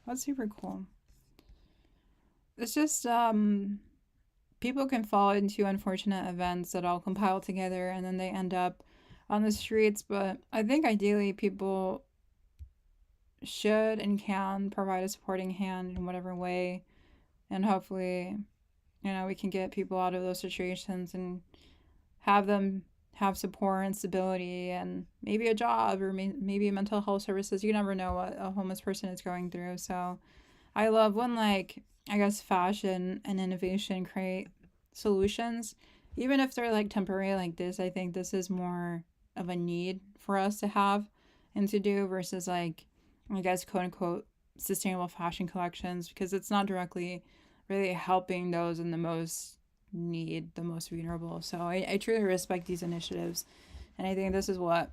That's super cool. It's just, people can fall into unfortunate events that all compile together and then they end up on the streets. But I think ideally people should and can provide a supporting hand in whatever way. And hopefully, you know, we can get people out of those situations and have them have support and stability and maybe a job or maybe mental health services. You never know what a homeless person is going through. So I love when, like, I guess fashion and innovation create solutions, even if they're like temporary like this. I think this is more of a need for us to have and to do versus, like, I guess, quote unquote sustainable fashion collections, because it's not directly really helping those in the most need, the most vulnerable. So I truly respect these initiatives, and I think this is what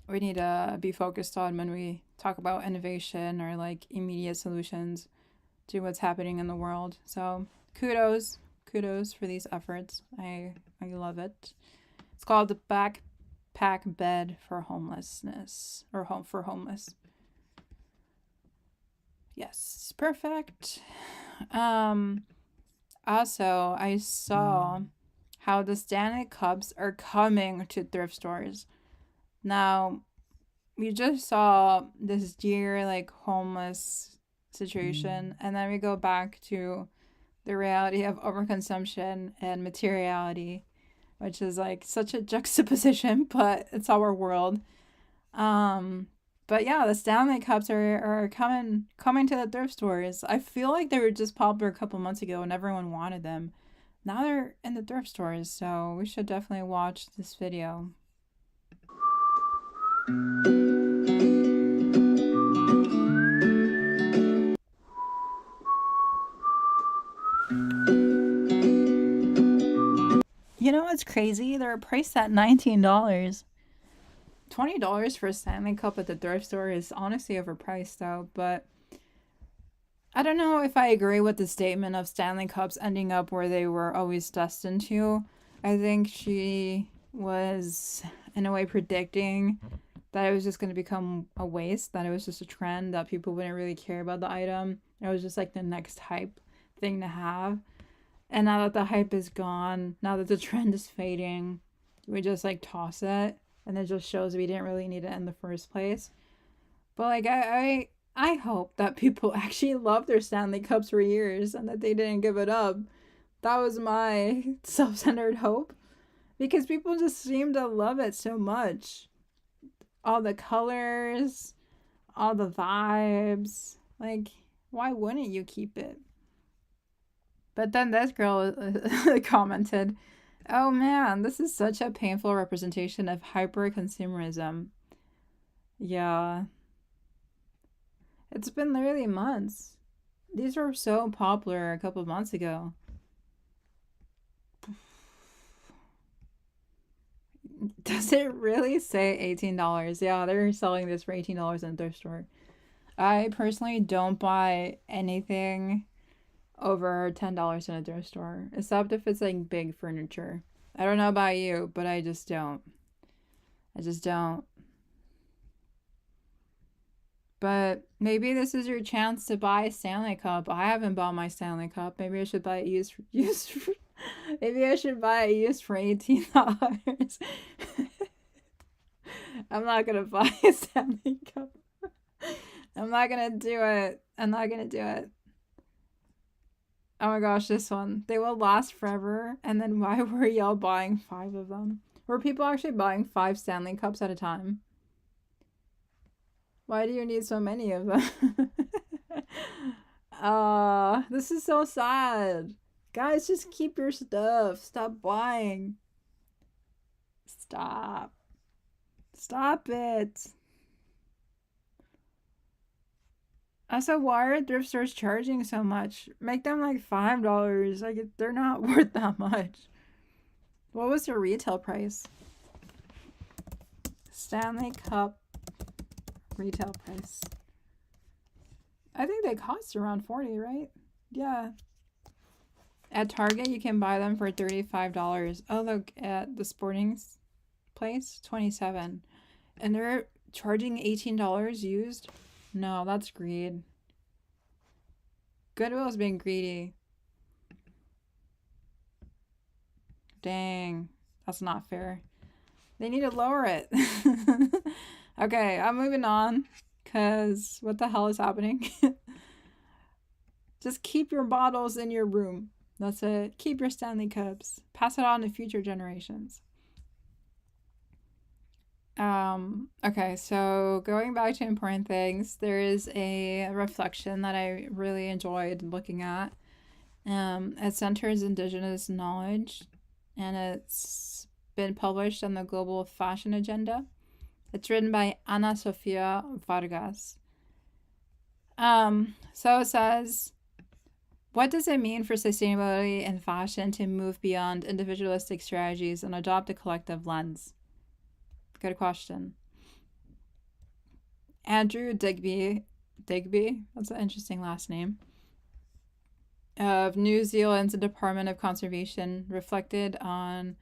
we need to be focused on when we talk about innovation or like immediate solutions to what's happening in the world. So kudos for these efforts. I love it. It's called the backpack bed for homelessness, or home for homeless. Yes, perfect. Also, I saw how the Stanley Cups are coming to thrift stores. Now, we just saw this dear, like, homeless situation, and then we go back to the reality of overconsumption and materiality, which is like such a juxtaposition, but it's our world. But yeah, the Stanley Cups are coming to the thrift stores. I feel like they were just popular a couple months ago and everyone wanted them. Now they're in the thrift stores, so we should definitely watch this video. You know what's crazy? They're priced at $19. $20 for a Stanley Cup at the thrift store is honestly overpriced, though. But I don't know if I agree with the statement of Stanley Cups ending up where they were always destined to. I think she was, in a way, predicting that it was just going to become a waste, that it was just a trend, that people wouldn't really care about the item. It was just like the next hype thing to have. And now that the hype is gone, now that the trend is fading, we just like toss it. And it just shows we didn't really need it in the first place. But like I hope that people actually love their Stanley Cups for years and that they didn't give it up. That was my self-centered hope, because people just seem to love it so much. All the colors, all the vibes. Like, why wouldn't you keep it? But then this girl commented, "Oh man, this is such a painful representation of hyper-consumerism." Yeah. It's been literally months. These were so popular a couple of months ago. Does it really say $18? Yeah, they're selling this for $18 in a thrift store. I personally don't buy anything over $10 in a thrift store, except if it's like big furniture. I don't know about you, but I just don't. But maybe this is your chance to buy a Stanley Cup. I haven't bought my Stanley Cup. Maybe I should buy it used maybe I should buy it used for $18. I'm not gonna buy a Stanley Cup. I'm not gonna do it. Oh my gosh, this one. They will last forever. And then why were y'all buying 5 of them? Were people actually buying 5 Stanley Cups at a time? Why do you need so many of them? This is so sad. Guys, just keep your stuff. Stop buying. Stop it. Also, why are thrift stores charging so much? Make them like $5. Like, they're not worth that much. What was your retail price? Stanley Cup retail price. I think they cost around 40, right? Yeah. At Target, you can buy them for $35. Oh, look at the sporting place, 27, and they're charging $18 used. No, that's greed. Goodwill's being greedy. Dang, that's not fair. They need to lower it. Okay, I'm moving on, because what the hell is happening? Just keep your bottles in your room. That's it. Keep your Stanley Cups. Pass it on to future generations. Okay, so going back to important things, there is a reflection that I really enjoyed looking at. It centers Indigenous knowledge, and it's been published on the Global Fashion Agenda. It's written by Ana Sofia Vargas. So it says, what does it mean for sustainability in fashion to move beyond individualistic strategies and adopt a collective lens? Good question. Andrew Digby, that's an interesting last name, of New Zealand's Department of Conservation, reflected on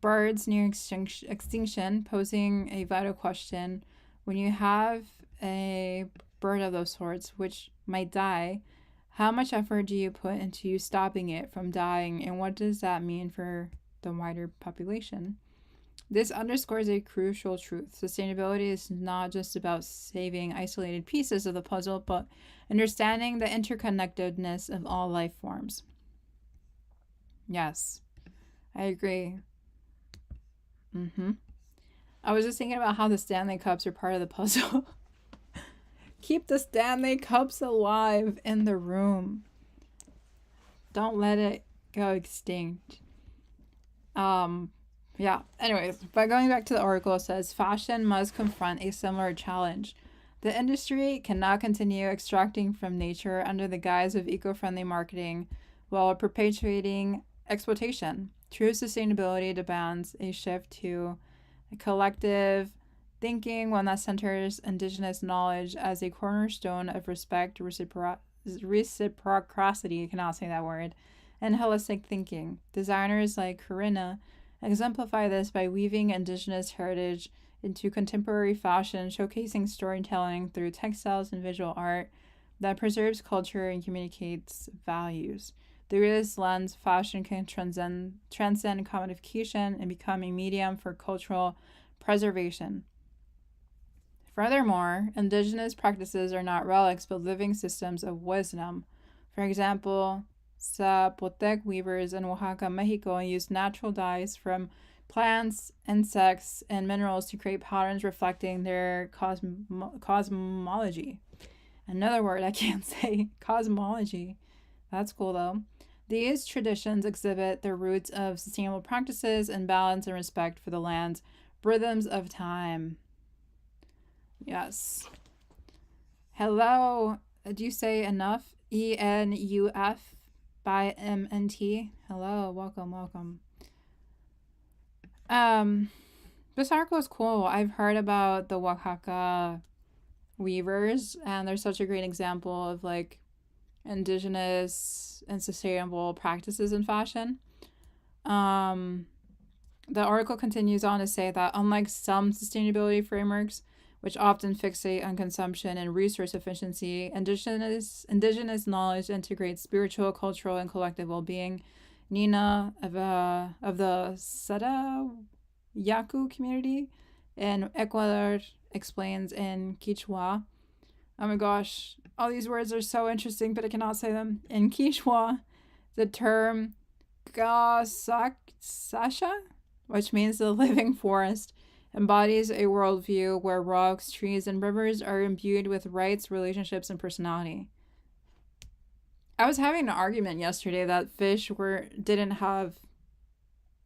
birds near extinction, posing a vital question. When you have a bird of those sorts, which might die, how much effort do you put into stopping it from dying, and what does that mean for the wider population? This underscores a crucial truth. Sustainability is not just about saving isolated pieces of the puzzle, but understanding the interconnectedness of all life forms. Yes, I agree. I was just thinking about how the Stanley Cups are part of the puzzle. Keep the Stanley Cups alive in the room. Don't let it go extinct. Yeah, anyways, by going back to the article, it says fashion must confront a similar challenge. The industry cannot continue extracting from nature under the guise of eco-friendly marketing while perpetuating exploitation. True sustainability demands a shift to a collective thinking, one that centers Indigenous knowledge as a cornerstone of respect, reciprocity, I cannot say that word, and holistic thinking. Designers like Corinna exemplify this by weaving Indigenous heritage into contemporary fashion, showcasing storytelling through textiles and visual art that preserves culture and communicates values. Through this lens, fashion can transcend commodification and become a medium for cultural preservation. Furthermore, Indigenous practices are not relics but living systems of wisdom. For example, Zapotec weavers in Oaxaca, Mexico use natural dyes from plants, insects, and minerals to create patterns reflecting their cosmology. Another word I can't say, cosmology. That's cool though. These traditions exhibit the roots of sustainable practices and balance and respect for the land's rhythms of time. Yes. Hello. Do you say enough? ENUF by MNT. Hello. Welcome. This article is cool. I've heard about the Oaxaca weavers, and they're such a great example of like Indigenous and sustainable practices in fashion. The article continues on to say that unlike some sustainability frameworks, which often fixate on consumption and resource efficiency, indigenous knowledge integrates spiritual, cultural, and collective well-being. Nina of the Sada Yaku community in Ecuador explains in Quechua. Oh my gosh, all these words are so interesting, but I cannot say them. In Quechua, the term Gasakasha, which means the living forest, embodies a worldview where rocks, trees, and rivers are imbued with rights, relationships, and personality. I was having an argument yesterday that fish didn't have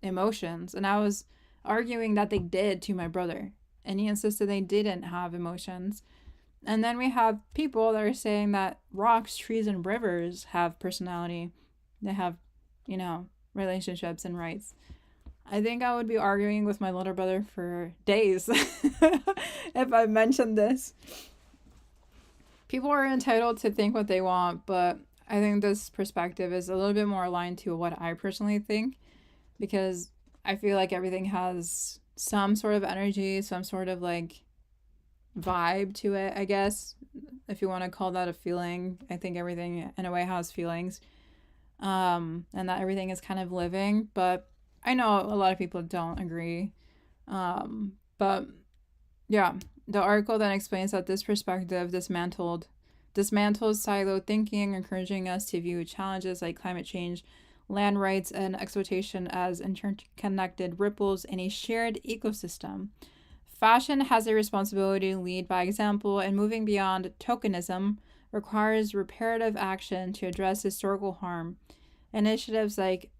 emotions, and I was arguing that they did to my brother, and he insisted they didn't have emotions. And then we have people that are saying that rocks, trees, and rivers have personality. They have, relationships and rights. I think I would be arguing with my little brother for days if I mentioned this. people are entitled to think what they want, but I think this perspective is a little bit more aligned to what I personally think, because I feel like everything has some sort of energy, some sort of like vibe to it, I guess, if you want to call that a feeling. I think everything in a way has feelings, and that everything is kind of living, but I know a lot of people don't agree. But yeah, the article then explains that this perspective dismantles siloed thinking, encouraging us to view challenges like climate change, land rights, and exploitation as interconnected ripples in a shared ecosystem. Fashion has a responsibility to lead by example, and moving beyond tokenism requires reparative action to address historical harm. Initiatives like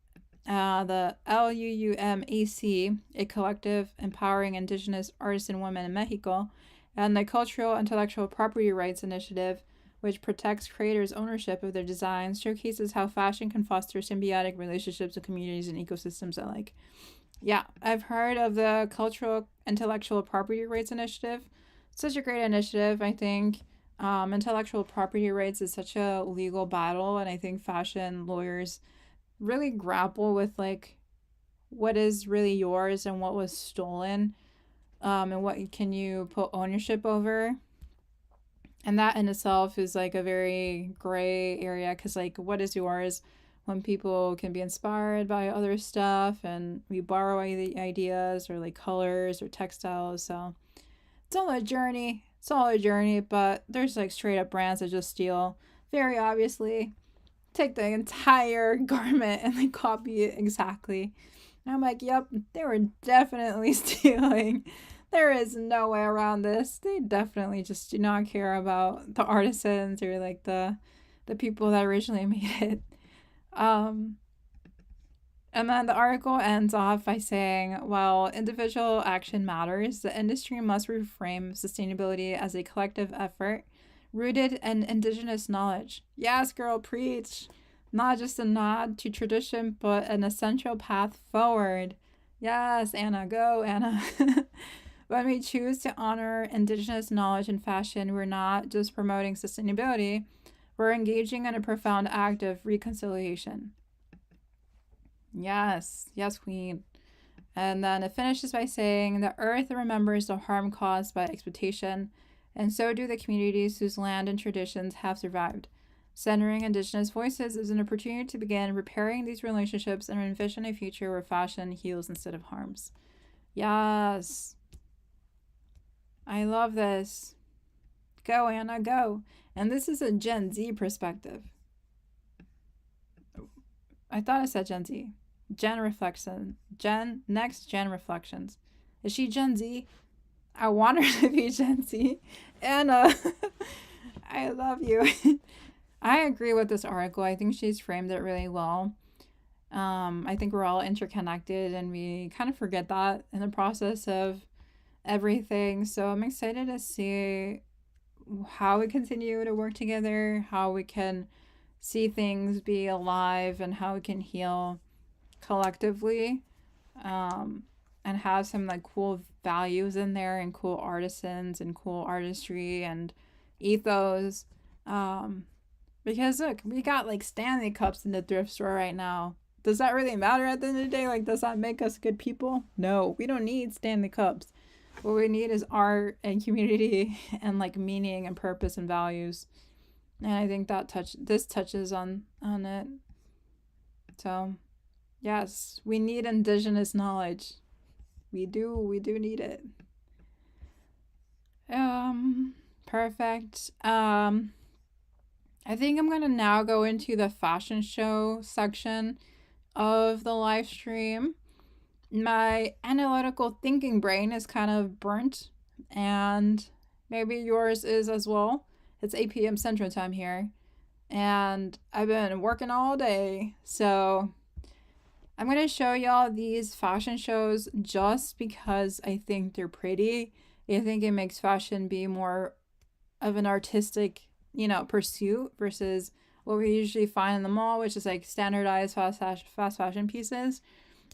the LUUMAC, a collective empowering indigenous artists and women in Mexico, and the Cultural Intellectual Property Rights Initiative, which protects creators' ownership of their designs, showcases how fashion can foster symbiotic relationships with communities and ecosystems alike. Yeah, I've heard of the Cultural Intellectual Property Rights Initiative. Such a great initiative, I think. Intellectual property rights is such a legal battle, and I think fashion lawyers really grapple with like what is really yours and what was stolen, and what can you put ownership over. And that in itself is like a very gray area, because like what is yours when people can be inspired by other stuff and we borrow the ideas or like colors or textiles. So it's all a journey. It's all a journey, but there's like straight up brands that just steal very obviously, take the entire garment and like copy it exactly. And I'm like, yep, they were definitely stealing. There is no way around this. They definitely just do not care about the artisans or like the people that originally made it. And then the article ends off by saying, while individual action matters, the industry must reframe sustainability as a collective effort rooted in indigenous knowledge. Yes, girl, preach. Not just a nod to tradition, but an essential path forward. Yes, Anna, go, Anna. When we choose to honor indigenous knowledge in fashion, we're not just promoting sustainability, we're engaging in a profound act of reconciliation. Yes, yes, queen. And then it finishes by saying, the earth remembers the harm caused by exploitation, and so do the communities whose land and traditions have survived. Centering indigenous voices is an opportunity to begin repairing these relationships and envision a future where fashion heals instead of harms. Yes. I love this. Go, Anna, go. And this is a Gen Z perspective. I thought I said Gen Z. Next gen reflections. Is she Gen Z? I want her to be Gen Z. Anna, I love you. I agree with this article. I think she's framed it really well. I think we're all interconnected and we kind of forget that in the process of everything. So I'm excited to see how we continue to work together, how we can see things be alive, and how we can heal collectively, and have some like cool values in there and cool artisans and cool artistry and ethos. Because look, we got like Stanley cups in the thrift store right now. Does that really matter at the end of the day? Like, does that make us good people? No, we don't need Stanley cups. What we need is art and community and like meaning and purpose and values. And I think that this touches on it. So yes, we need indigenous knowledge. We do need it. Perfect. I think I'm gonna now go into the fashion show section of the live stream. My analytical thinking brain is kind of burnt, and maybe yours is as well. It's 8 p.m. Central Time here, and I've been working all day, so I'm going to show y'all these fashion shows just because I think they're pretty. I think it makes fashion be more of an artistic, pursuit versus what we usually find in the mall, which is like standardized fast fashion pieces.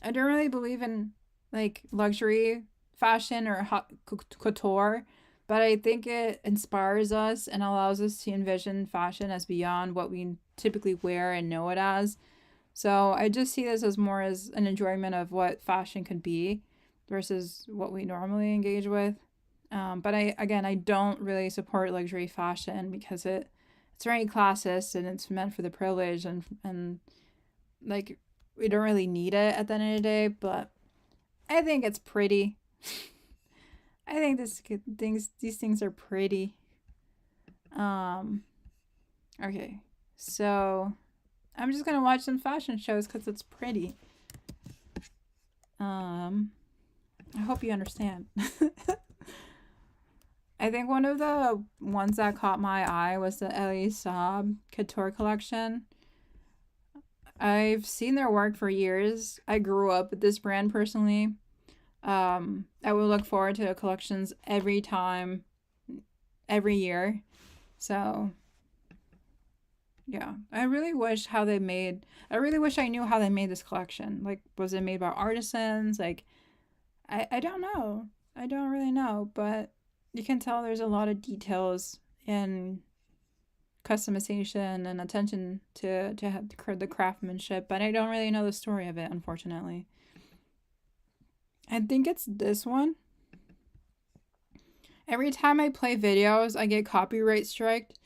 I don't really believe in like luxury fashion or haute couture, but I think it inspires us and allows us to envision fashion as beyond what we typically wear and know it as. So I just see this as more as an enjoyment of what fashion could be versus what we normally engage with. But I don't really support luxury fashion because it's very classist and it's meant for the privileged and like we don't really need it at the end of the day. But I think it's pretty. I think these things are pretty. Okay, so I'm just gonna watch some fashion shows because it's pretty. I hope you understand. I think one of the ones that caught my eye was the Elie Saab Couture collection. I've seen their work for years. I grew up with this brand personally. I would look forward to the collections every year. So yeah, I really wish I knew how they made this collection. Like, was it made by artisans? Like, I don't know. I don't really know, but you can tell there's a lot of details in customization and attention to the craftsmanship, but I don't really know the story of it, unfortunately. I think it's this one. Every time I play videos, I get copyright striked,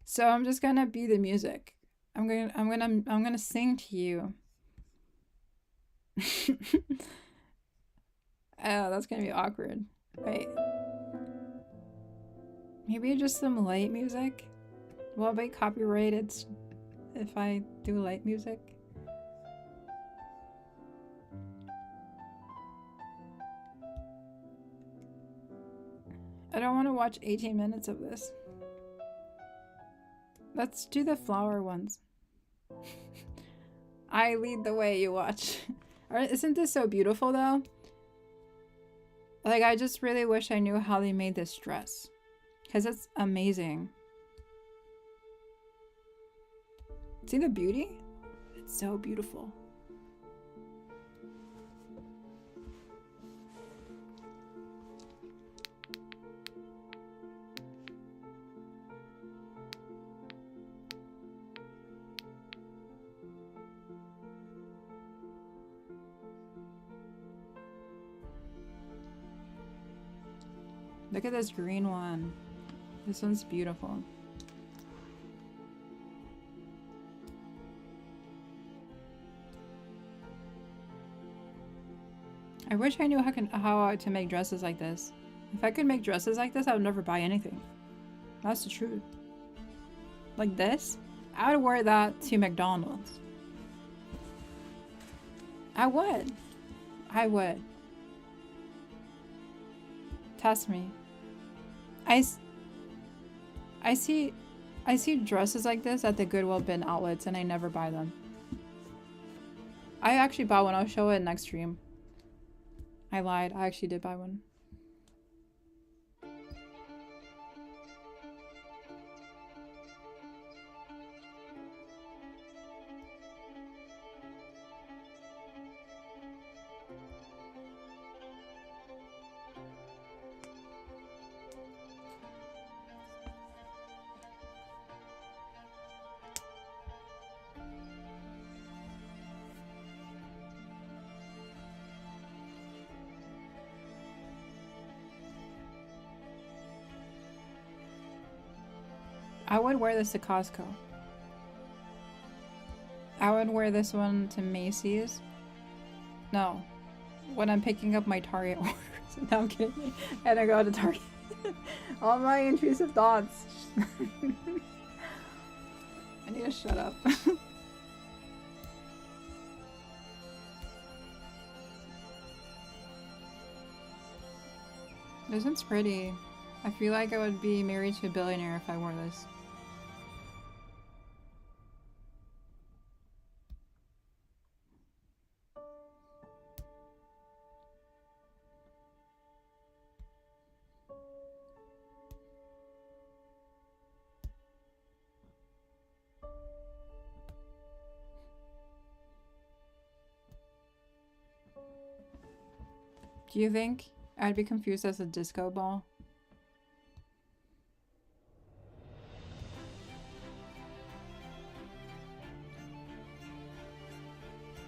so I'm just gonna be the music. I'm gonna sing to you. Oh, that's gonna be awkward. Wait. Maybe just some light music? Will I be copyrighted if I do light music? I don't want to watch 18 minutes of this. Let's do the flower ones. I lead the way, you watch. Isn't this so beautiful though? Like, I just really wish I knew how they made this dress. Because it's amazing. See the beauty? It's so beautiful. Look at this green one. This one's beautiful. I wish I knew how to make dresses like this. If I could make dresses like this, I would never buy anything. That's the truth. Like this, I would wear that to McDonald's. I would. I would. Test me. I see dresses like this at the Goodwill bin outlets and I never buy them. I actually bought one. I'll show it next stream. I lied. I actually did buy one. I would wear this to Costco. I would wear this one to Macy's. No. When I'm picking up my Target orders. No, I'm kidding. And I go to Target. All my intrusive thoughts. I need to shut up. This one's pretty. I feel like I would be married to a billionaire if I wore this. Do you think I'd be confused as a disco ball?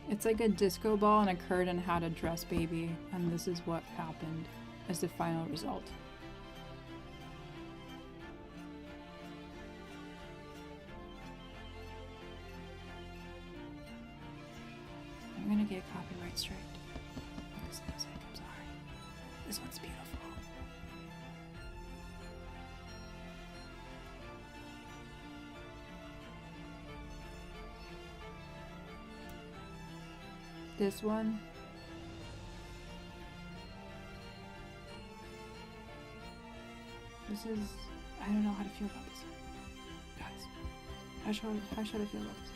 It's like a disco ball and a curtain had a dress baby, and this is what happened as the final result. I'm gonna get copyright striked on this music, I'm sorry. This one's beautiful. This one. This is, I don't know how to feel about this. Guys, how should I feel about this?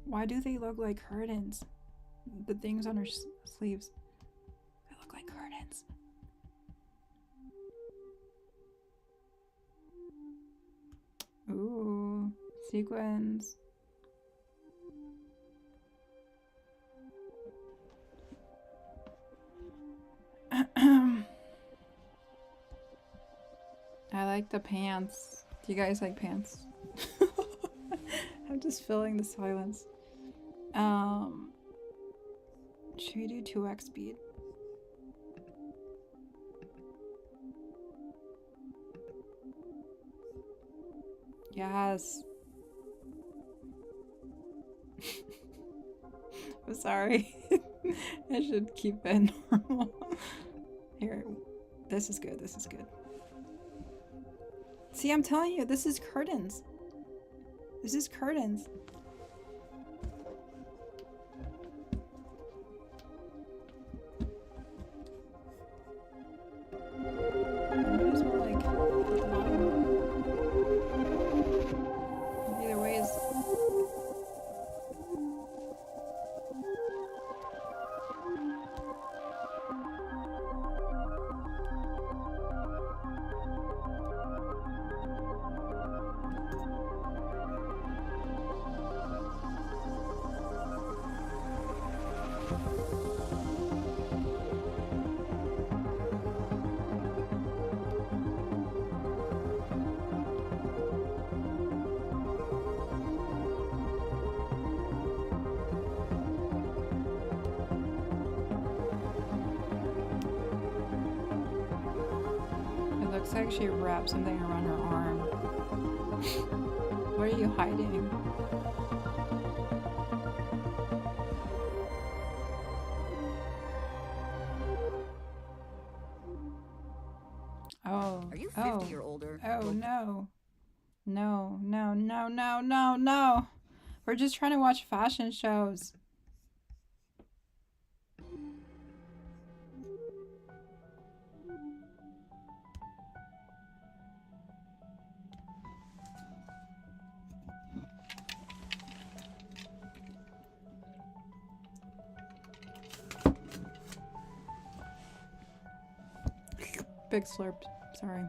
Why do they look like curtains? The things on her sleeves. They look like curtains. Ooh, sequins. I like the pants. Do you guys like pants? I'm just filling the silence. Should we do 2x speed? Yes. I'm sorry. I should keep it normal. Here. This is good. This is good. See, I'm telling you, this is curtains. This is curtains. Might as well, like, put the bottom. Either way is... Looks like she wrapped something around her arm. What are you hiding? Oh. Are you 50 or older? Oh no. No, no, no, no, no, no. We're just trying to watch fashion shows. Big slurp, sorry.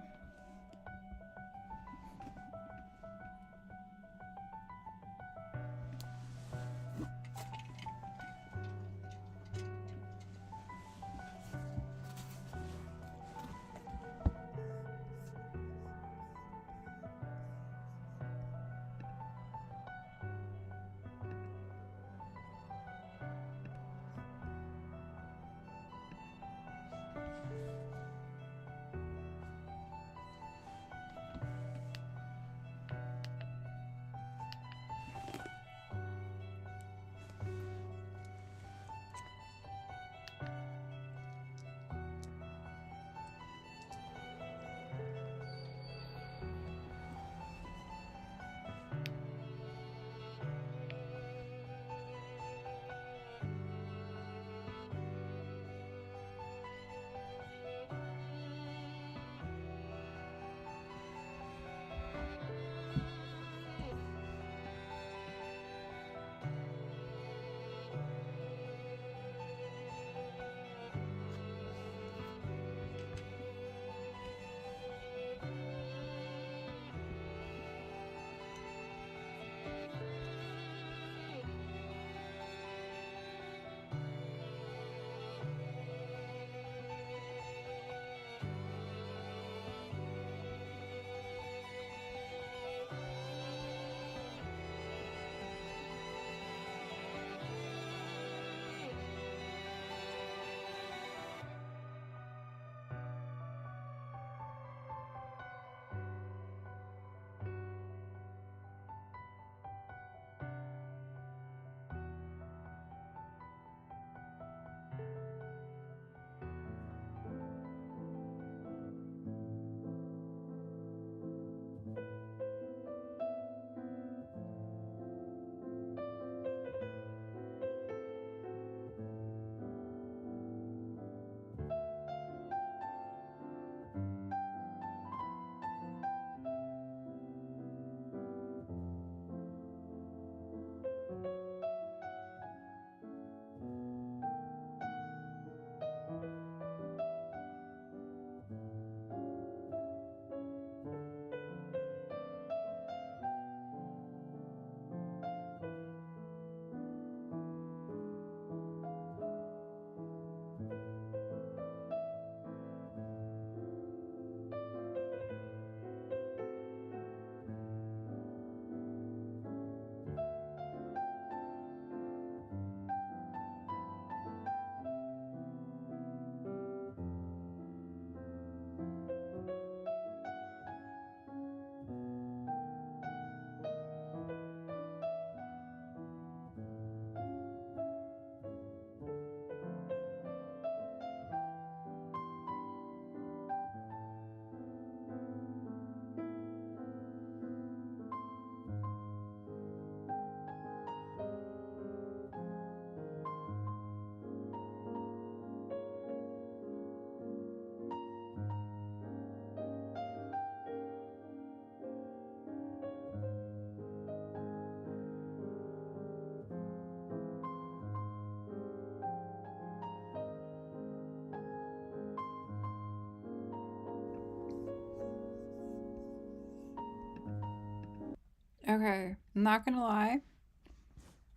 Okay, I'm not gonna lie.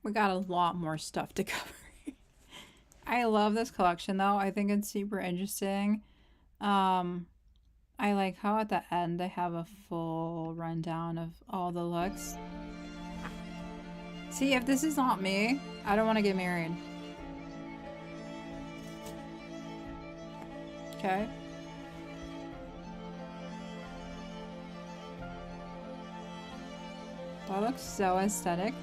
We got a lot more stuff to cover. I love this collection though. I think it's super interesting. I like how at the end they have a full rundown of all the looks. See, if this is not me, I don't want to get married. Okay. That looks so aesthetic.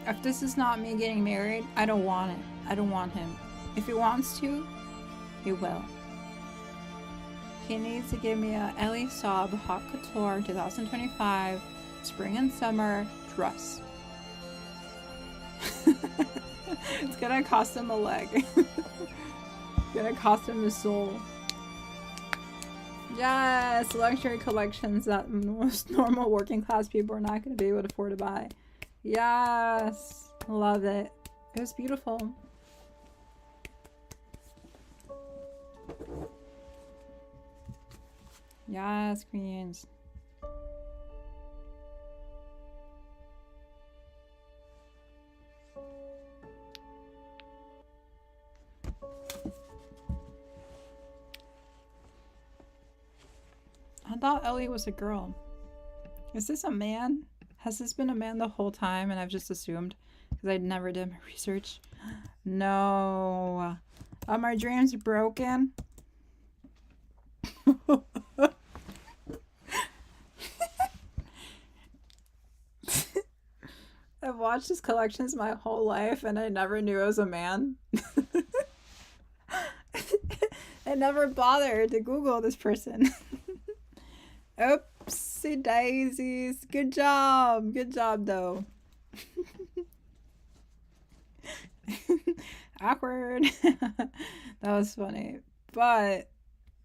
If this is not me getting married, I don't want it. I don't want him. If he wants to, he will. He needs to give me a Ellie Saab Haute Couture 2025 Spring and Summer dress. It's gonna cost him a leg. It's gonna cost him his soul. Yes, luxury collections that most normal working class people are not gonna be able to afford to buy. Yes, love it. It was beautiful. Yes, queens. I thought Ellie was a girl. Is this a man? Has this been a man the whole time and I've just assumed? Because I never did my research. No. Are my dreams broken? I've watched his collections my whole life and I never knew it was a man. I never bothered to Google this person. Oopsie daisies. Good job. Good job, though. Awkward. That was funny. But,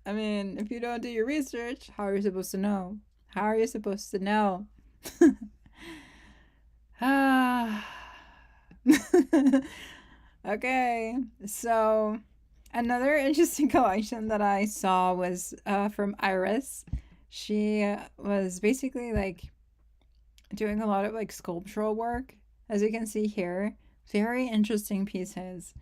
I mean, if you don't do your research, how are you supposed to know? How are you supposed to know? Okay, so another interesting collection that I saw was from Iris. She was basically like doing a lot of like sculptural work, as you can see here. Very interesting pieces.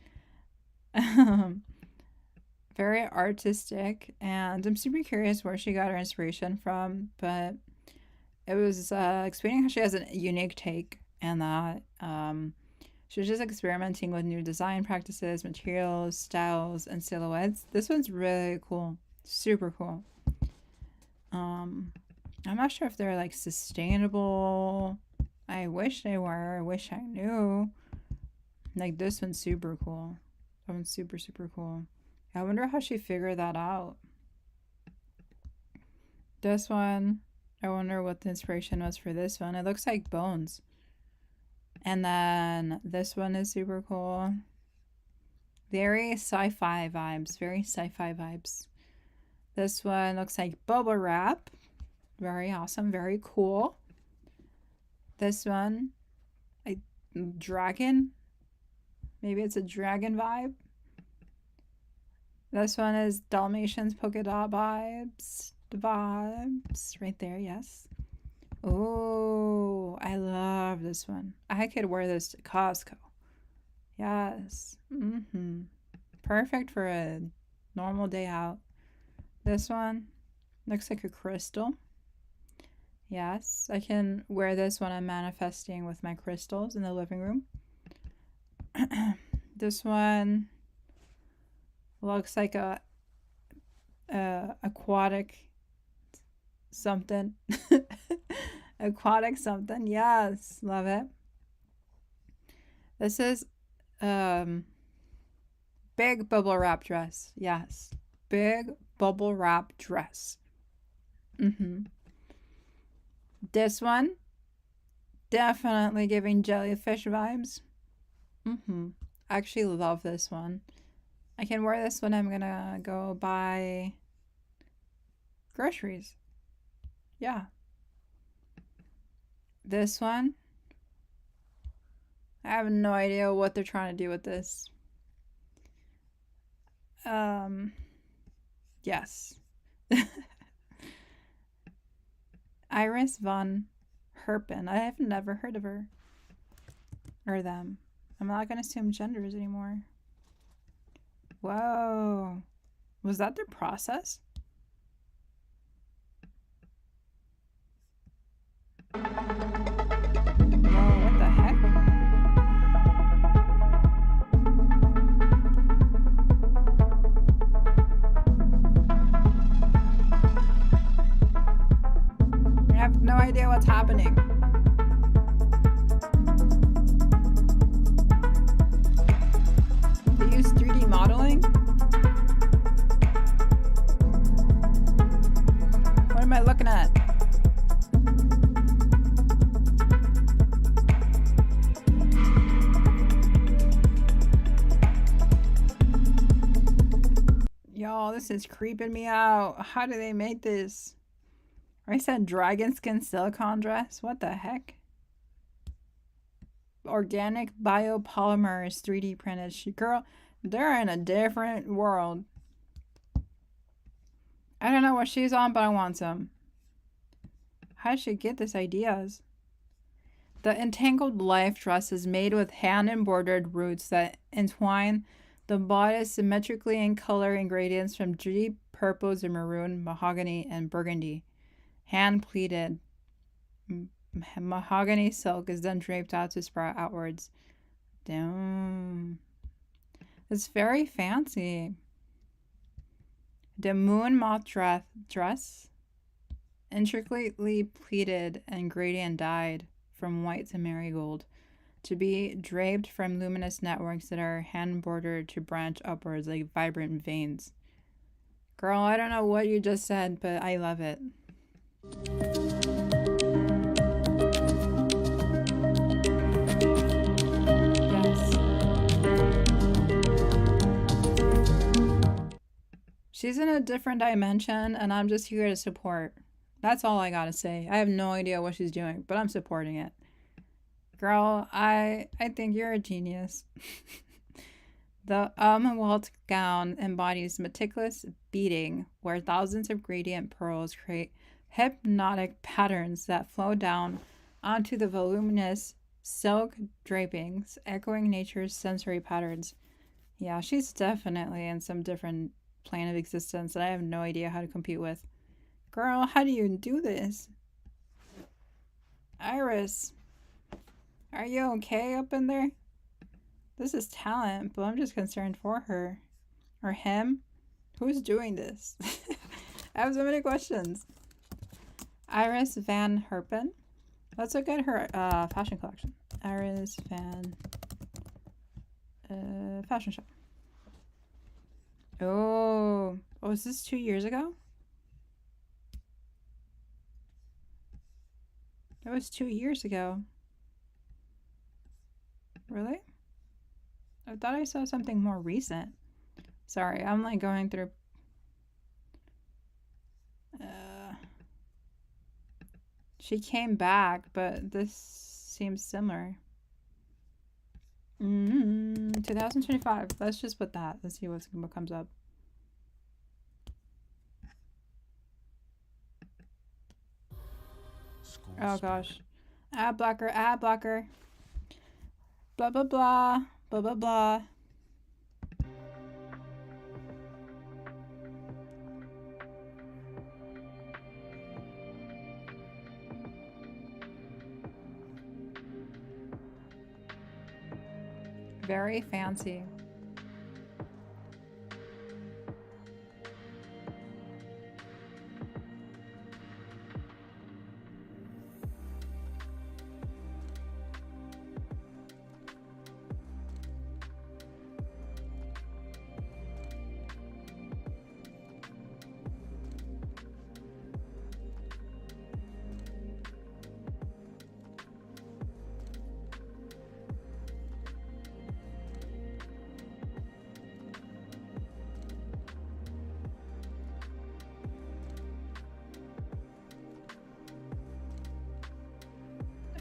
Very artistic, and I'm super curious where she got her inspiration from, but it was explaining how she has a unique take and that she was just experimenting with new design practices, materials, styles, and silhouettes. This one's really cool. Super cool. I'm not sure if they're like sustainable. I wish they were. I wish I knew. Like this one's super cool. That one's super, super cool. I wonder how she figured that out. This one, I wonder what the inspiration was for this one. It looks like bones. And then this one is super cool. Very sci-fi vibes. Very sci-fi vibes. This one looks like bubble wrap. Very awesome. Very cool. This one, dragon. Maybe it's a dragon vibe. This one is Dalmatians polka dot vibes. The vibes right there. Yes. Oh, I love this one. I could wear this to Costco. Yes. Perfect for a normal day out. This one looks like a crystal. Yes, I can wear this when I'm manifesting with my crystals in the living room. This one looks like a aquatic something. Aquatic something. Yes, love it. This is big bubble wrap dress. Yes, big bubble wrap dress. This one definitely giving jellyfish vibes. I actually love this one. I can wear this when I'm gonna go buy groceries. Yeah. This one, I have no idea what they're trying to do with this. Yes. Iris von Herpen. I have never heard of her. Or them. I'm not gonna assume genders anymore. Whoa. Was that their process? Whoa, what the heck? I have no idea what's happening. They use 3D modeling? What am I looking at? Y'all, this is creeping me out. How do they make this? I said dragon skin silicone dress. What the heck? Organic biopolymers 3D printed. Girl, they're in a different world. I don't know what she's on, but I want some. How did she get these ideas? The entangled life dress is made with hand-embroidered roots that entwine the bodice symmetrically in color and gradients from deep purples and maroon, mahogany, and burgundy. Hand-pleated mahogany silk is then draped out to sprout outwards. Damn. It's very fancy. The moon moth dress, intricately pleated and gradient dyed from white to marigold, to be draped from luminous networks that are hand-bordered to branch upwards like vibrant veins. Girl, I don't know what you just said, but I love it. Yes. She's in a different dimension, and I'm just here to support. That's all I gotta say. I have no idea what she's doing, but I'm supporting it. Girl, I think you're a genius. The welt gown embodies meticulous beading, where thousands of gradient pearls create hypnotic patterns that flow down onto the voluminous silk drapings, echoing nature's sensory patterns. Yeah, she's definitely in some different plane of existence that I have no idea how to compete with. Girl, how do you do this? Iris, are you okay up in there? This is talent, but I'm just concerned for her. Or him? Who's doing this? I have so many questions. Iris Van Herpen. Let's look at her fashion collection. Iris Van fashion show. Oh, is this 2 years ago? That was 2 years ago. Really? I thought I saw something more recent. Sorry, I'm like going through. She came back, but this seems similar. 2025. Let's just put that. Let's see what comes up. Oh gosh. Ad blocker, ad blocker. Blah blah blah. Blah blah blah. Very fancy.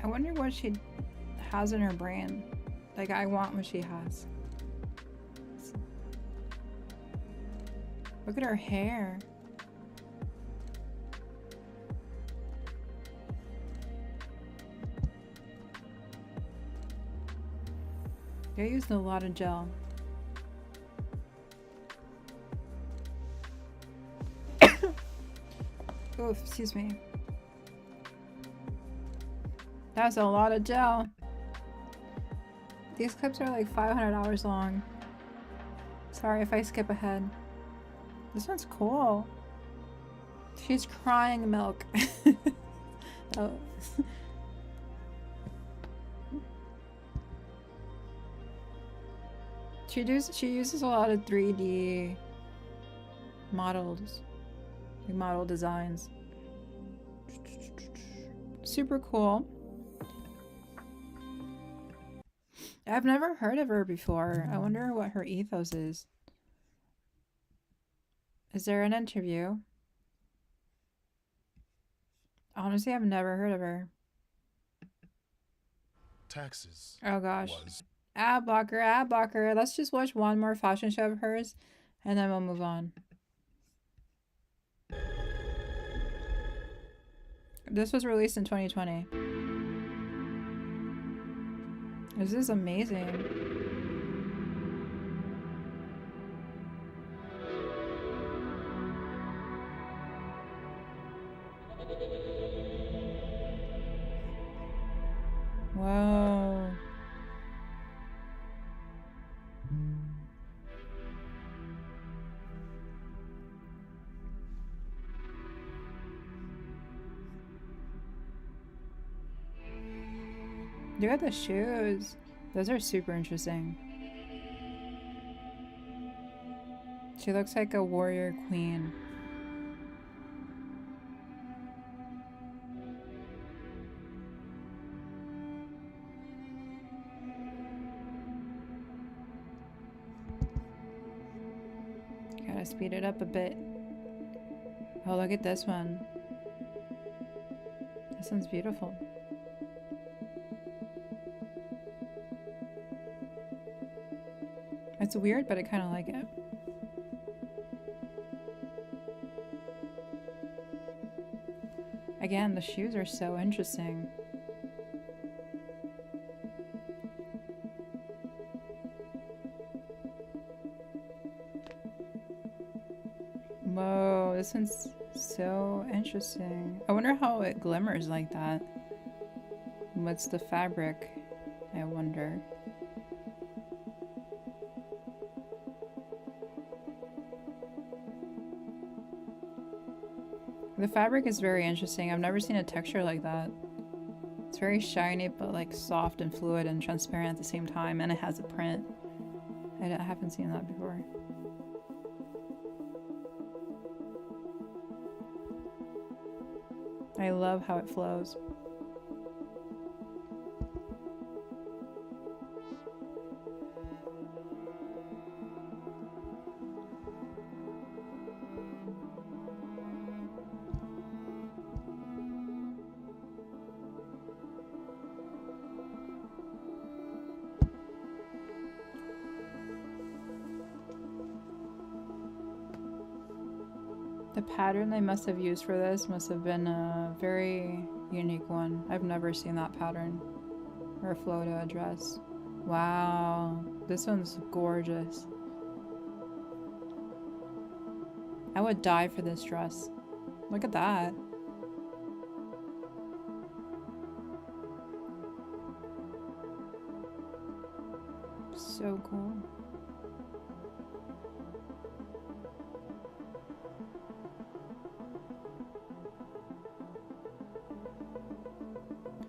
I wonder what she has in her brain. Like, I want what she has. Look at her hair. I used a lot of gel. Oh, excuse me. That's a lot of gel. These clips are like $500 long. Sorry if I skip ahead. This one's cool. She's crying milk. Oh. She uses a lot of 3D models, like model designs. Super cool. I've never heard of her before. I wonder what her ethos is. Is there an interview? Honestly, I've never heard of her. Taxes. Oh gosh. Was Ad blocker, ad blocker. Let's just watch one more fashion show of hers and then we'll move on. This was released in 2020. This is amazing. Whoa. Look at the shoes. Those are super interesting. She looks like a warrior queen. Gotta speed it up a bit. Oh, look at this one. This one's beautiful. It's weird, but I kind of like it. Again, the shoes are so interesting. Whoa, this one's so interesting. I wonder how it glimmers like that. What's the fabric? I wonder. The fabric is very interesting. I've never seen a texture like that. It's very shiny, but like soft and fluid and transparent at the same time, and it has a print. I haven't seen that before. I love how it flows. The pattern they must have used for this must have been a very unique one. I've never seen that pattern or flow to a dress. Wow, this one's gorgeous. I would die for this dress. Look at that. So cool.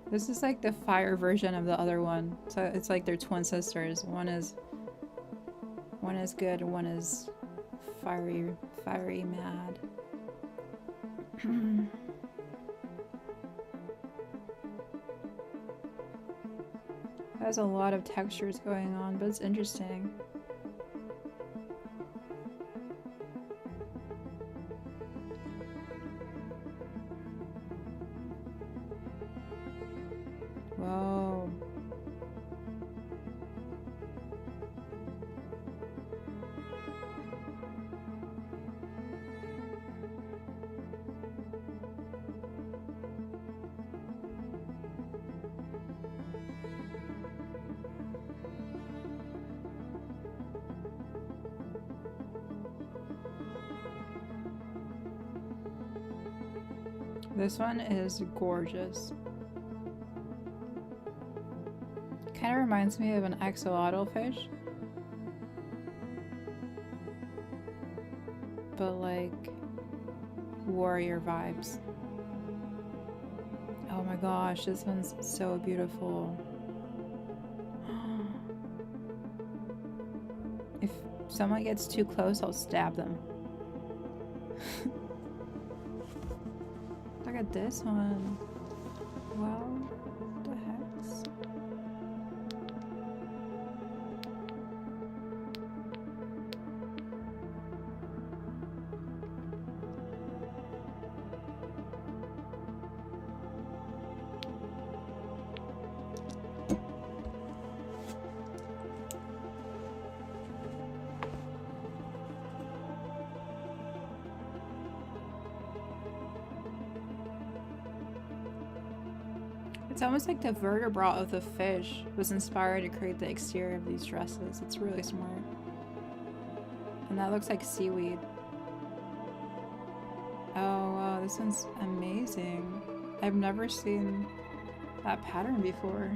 This is like the fire version of the other one. So it's like they're twin sisters. One is good and one is fiery mad. There's a lot of textures going on, but it's interesting. Whoa. This one is gorgeous. Kind of reminds me of an axolotl fish. But like warrior vibes. Oh my gosh, this one's so beautiful. If someone gets too close, I'll stab them. Look at this one. Wow, what the heck? It's almost like the vertebra of the fish was inspired to create the exterior of these dresses. It's really smart. And that looks like seaweed. Oh wow, this one's amazing. I've never seen that pattern before.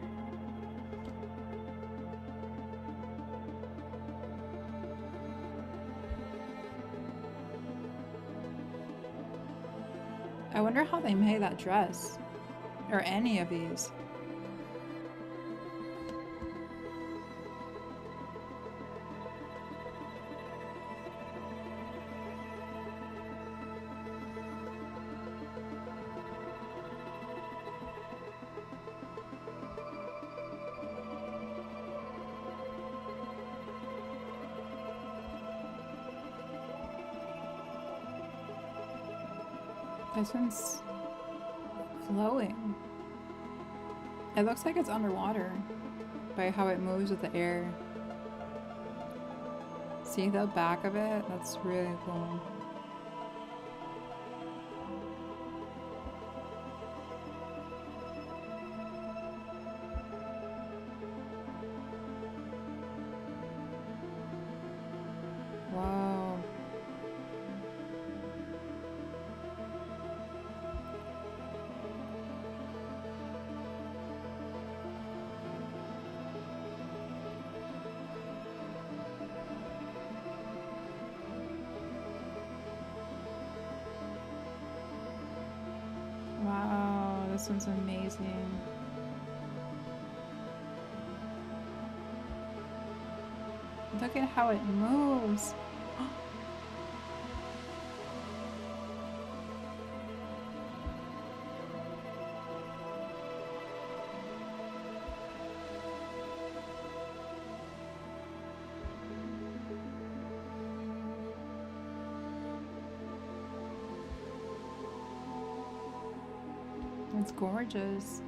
I wonder how they made that dress. Or any of these. This one's flowing. It looks like it's underwater by how it moves with the air. See the back of it? That's really cool. Wow. Wow, this one's amazing. Look at how it moves. It's gorgeous.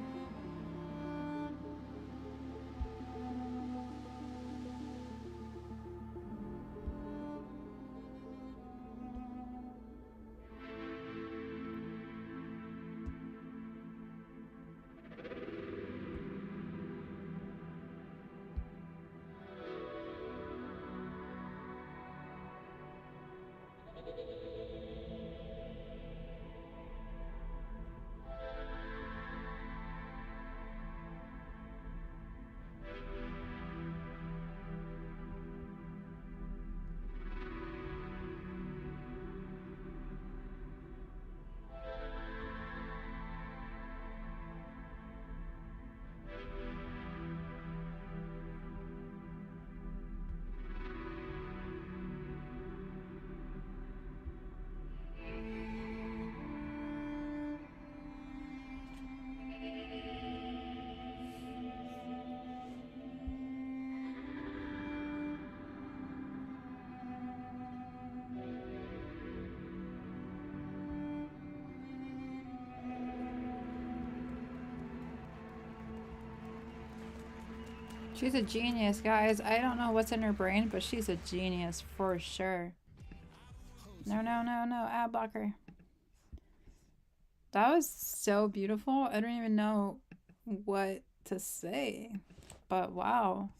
She's a genius, guys. I don't know what's in her brain, but she's a genius for sure. No, no, no, no. Ad blocker. That was so beautiful. I don't even know what to say. But wow.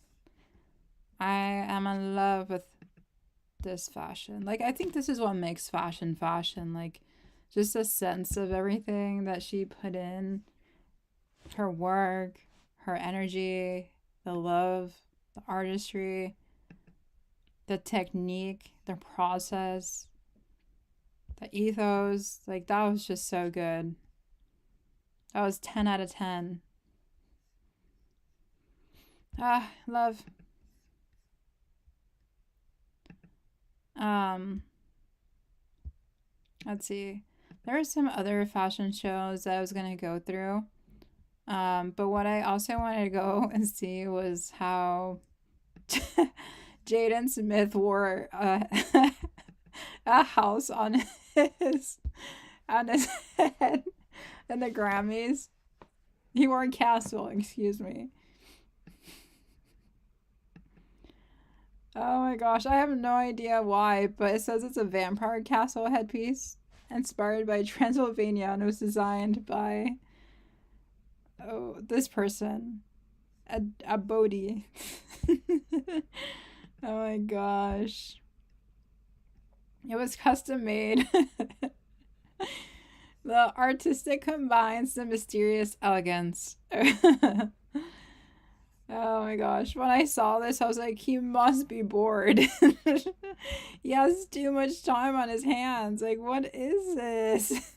I am in love with this fashion. Like, I think this is what makes fashion fashion. Like, just a sense of everything that she put in, her work, her energy, the love, the artistry, the technique, the process, the ethos. Like, that was just so good. That was 10 out of 10. Ah, love. Let's see. There are some other fashion shows that I was gonna go through. But what I also wanted to go and see was how Jaden Smith wore a house on his head in the Grammys. He wore a castle, excuse me. Oh my gosh, I have no idea why, but it says it's a vampire castle headpiece inspired by Transylvania, and it was designed by this person, a Bodhi. Oh my gosh. It was custom made. The artistic combines the mysterious elegance. Oh my gosh. When I saw this, I was like, he must be bored. He has too much time on his hands. Like, what is this?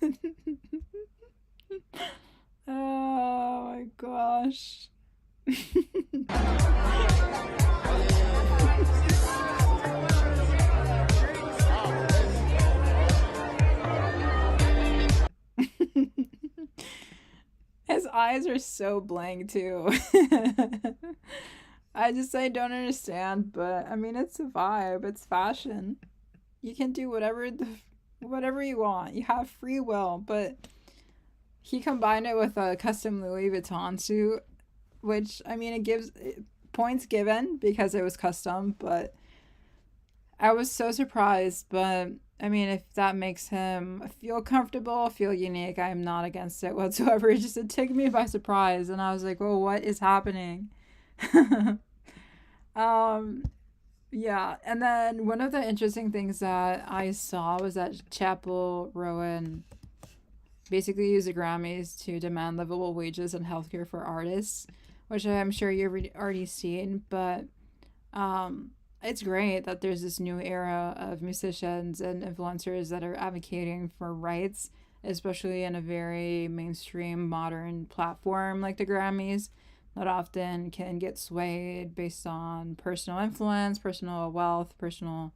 Oh my gosh. His eyes are so blank too. I don't understand, but I mean, it's a vibe, it's fashion. You can do whatever you want. You have free will, but he combined it with a custom Louis Vuitton suit, which, I mean, it gives points given because it was custom, but I was so surprised. But I mean, if that makes him feel comfortable, feel unique, I'm not against it whatsoever. It took me by surprise, and I was like, "Oh, what is happening?" Yeah, and then one of the interesting things that I saw was that SAPL Rowan basically used the Grammys to demand livable wages and healthcare for artists, which I'm sure you've already seen, but it's great that there's this new era of musicians and influencers that are advocating for rights, especially in a very mainstream modern platform like the Grammys that often can get swayed based on personal influence, personal wealth, personal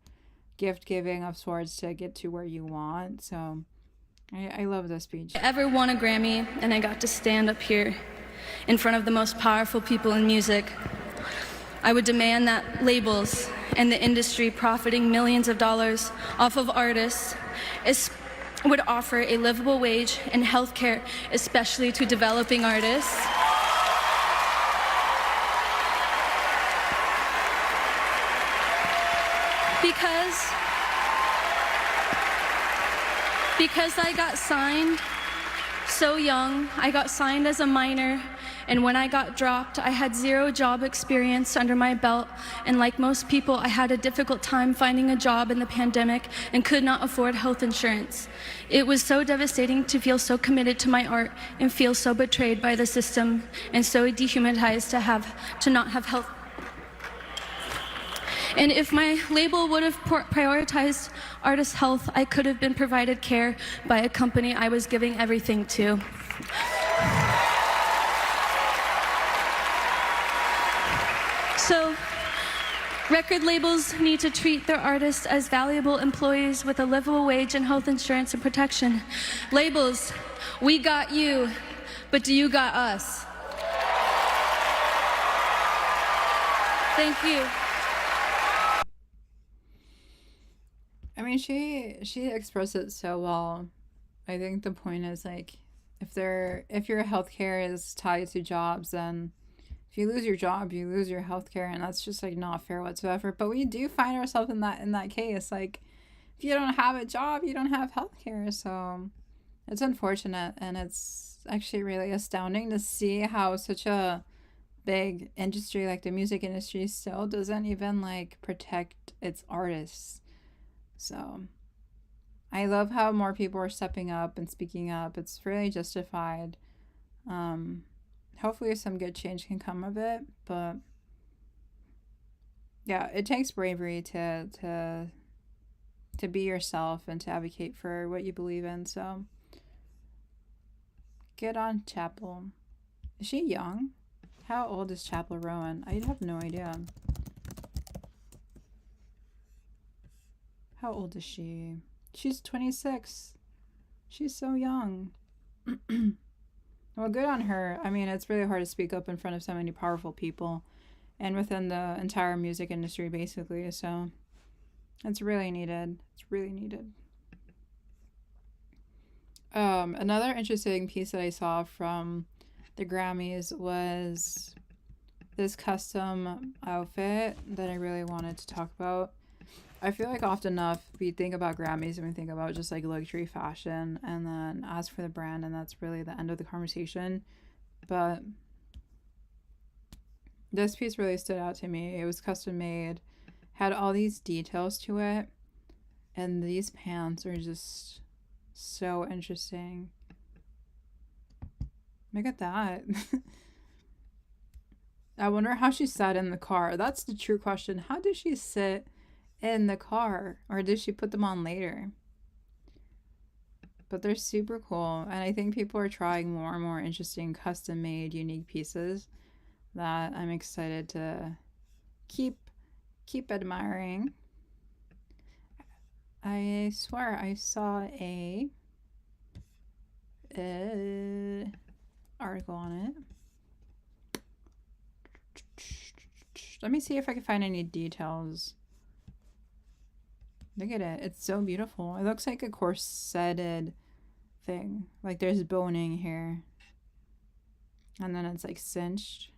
gift giving of sorts to get to where you want. So I love this speech. I ever won a Grammy and I got to stand up here in front of the most powerful people in music, I would demand that labels and the industry profiting millions of dollars off of artists would offer a livable wage and health care, especially to developing artists. Because I got signed so young. I got signed as a minor, and when I got dropped, I had 0 job experience under my belt, and like most people, I had a difficult time finding a job in the pandemic and could not afford health insurance. It was so devastating to feel so committed to my art and feel so betrayed by the system and so dehumanized to not have health. And if my label would have prioritized artists' health, I could have been provided care by a company I was giving everything to. So, record labels need to treat their artists as valuable employees with a livable wage and health insurance and protection. Labels, we got you, but do you got us? Thank you. I mean, she expressed it so well. I think the point is, like, if your healthcare is tied to jobs, then if you lose your job, you lose your healthcare, and that's just like not fair whatsoever. But we do find ourselves in that case. Like, if you don't have a job, you don't have healthcare. So it's unfortunate, and it's actually really astounding to see how such a big industry like the music industry still doesn't even like protect its artists. So I love how more people are stepping up and speaking up. It's really justified. Hopefully some good change can come of it, but yeah, it takes bravery to be yourself and to advocate for what you believe in. So get on Chapel. Is she young? How old is Chapel Rowan? I have no idea. How old is she? She's 26. She's so young. Well, good on her. I mean, it's really hard to speak up in front of so many powerful people and within the entire music industry, basically. So it's really needed. It's really needed. Another interesting piece that I saw from the Grammys was this custom outfit that I really wanted to talk about. I feel like often enough we think about Grammys and we think about just like luxury fashion and then ask for the brand, and that's really the end of the conversation. But this piece really stood out to me. It was custom made, had all these details to it, and these pants are just so interesting. Look at that. I wonder how she sat in the car. That's the true question. How did she sit in the car, or did she put them on later? But they're super cool, and I think people are trying more and more interesting custom made unique pieces that I'm excited to keep admiring. I swear I saw a article on it. Let me see if I can find any details. Look at it. It's so beautiful. It looks like a corseted thing. Like there's boning here. And then it's like cinched.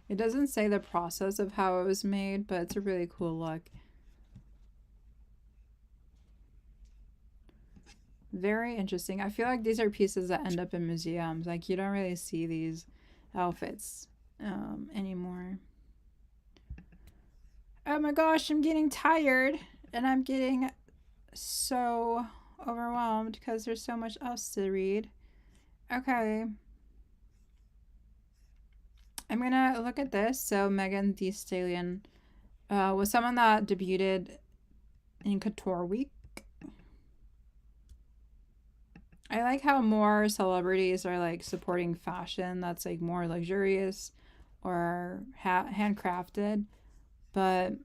It doesn't say the process of how it was made, but it's a really cool look. Very interesting. I feel like these are pieces that end up in museums. Like you don't really see these outfits anymore. Oh my gosh, I'm getting tired and I'm getting so overwhelmed because there's so much else to read. Okay. I'm gonna look at this. So Megan Thee Stallion was someone that debuted in Couture Week. I like how more celebrities are like supporting fashion that's like more luxurious or handcrafted, but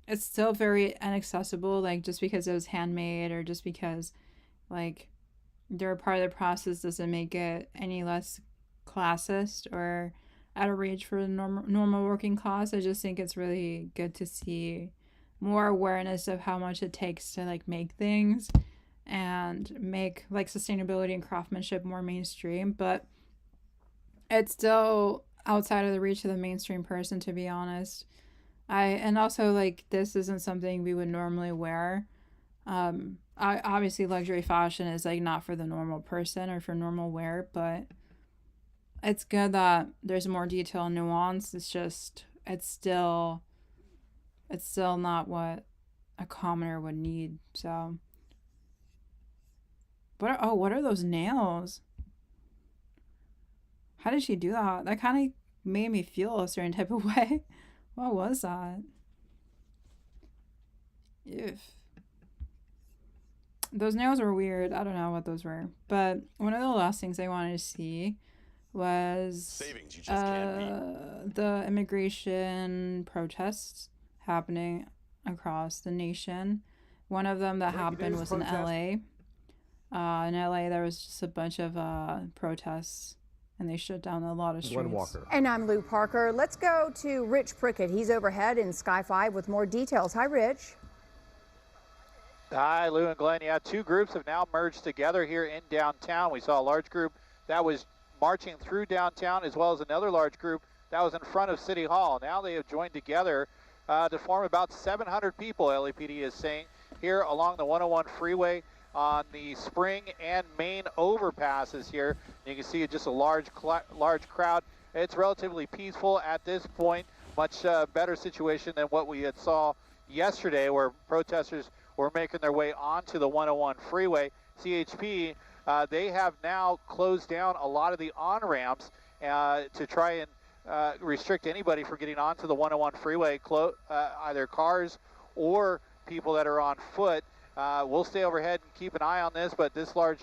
it's still very inaccessible. Like just because it was handmade or just because like they're a part of the process doesn't make it any less classist or out of reach for the normal working class. I just think it's really good to see more awareness of how much it takes to like make things and make like sustainability and craftsmanship more mainstream, but it's still outside of the reach of the mainstream person, to be honest. And also like this isn't something we would normally wear. Obviously luxury fashion is like not for the normal person or for normal wear, but it's good that there's more detail and nuance. It's just it's still not what a commoner would need. So what are those nails? How did she do that? That kind of made me feel a certain type of way. What was that? If those nails were weird. I don't know what those were. But one of the last things I wanted to see was the immigration protests happening across the nation. One of them that happened was in LA. In LA, there was just a bunch of protests, and they shut down a lot of streets. And I'm Lou Parker. Let's go to Rich Prickett. He's overhead in Sky 5 with more details. Hi, Rich. Hi, Lou and Glenn. Yeah, two groups have now merged together here in downtown. We saw a large group that was marching through downtown, as well as another large group that was in front of City Hall. Now they have joined together to form about 700 people, LAPD is saying, here along the 101 freeway on the Spring and Main overpasses here. You can see just a large crowd it's relatively peaceful at this point. Much better situation than what we had saw yesterday, where protesters were making their way onto the 101 freeway. CHP, they have now closed down a lot of the on-ramps to try and restrict anybody from getting onto the 101 freeway, either cars or people that are on foot. We'll stay overhead and keep an eye on this, but this large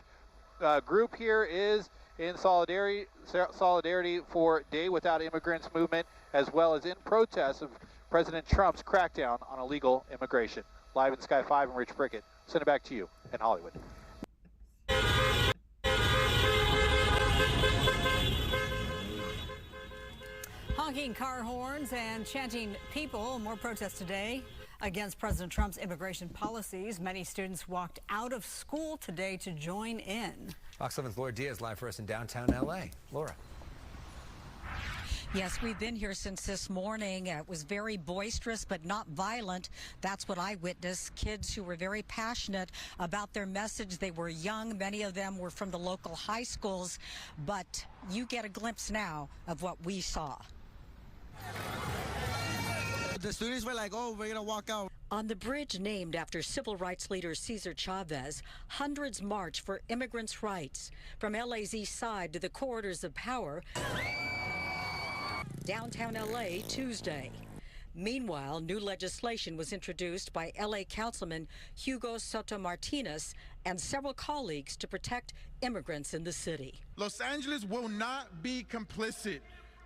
group here is in solidarity for Day Without Immigrants movement, as well as in protest of President Trump's crackdown on illegal immigration. Live in Sky 5 and Rich Prickett. Send it back to you in Hollywood. Honking car horns and chanting people. More protests today against President Trump's immigration policies. Many students walked out of school today to join in. Fox 7's Laura Diaz live for us in downtown L.A. Laura. Yes, we've been here since this morning. It was very boisterous, but not violent. That's what I witnessed. Kids who were very passionate about their message. They were young. Many of them were from the local high schools. But you get a glimpse now of what we saw. The students were like, oh, we're going to walk out. On the bridge named after civil rights leader Cesar Chavez, hundreds march for immigrants' rights. From LA's east side to the corridors of power, downtown LA Tuesday. Meanwhile, new legislation was introduced by LA Councilman Hugo Soto Martinez and several colleagues to protect immigrants in the city. Los Angeles will not be complicit.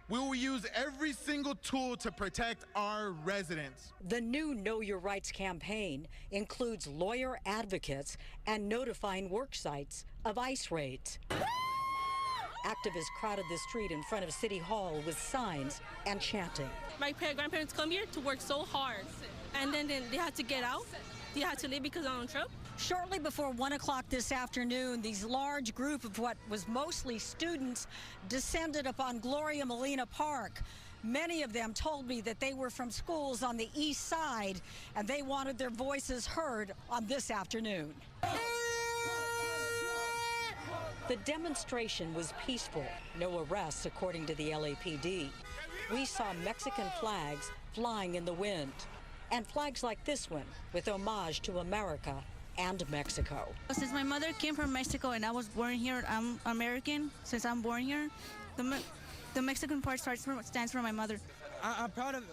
We will use every single tool to protect our residents. The new Know Your Rights campaign includes lawyer advocates and notifying work sites of ICE raids. Activists crowded the street in front of City Hall with signs and chanting. My grandparents come here to work so hard, and then they had to get out. They had to leave because of Trump. Shortly before 1 o'clock this afternoon, these large group of what was mostly students descended upon Gloria Molina Park. Many of them told me that they were from schools on the east side, and they wanted their voices heard on this afternoon. The demonstration was peaceful. No arrests, according to the LAPD. We saw Mexican flags flying in the wind, and flags like this one with homage to America and Mexico. Since my mother came from Mexico and I was born here, I'm American. Since I'm born here, the Mexican part stands for my mother. I'm proud of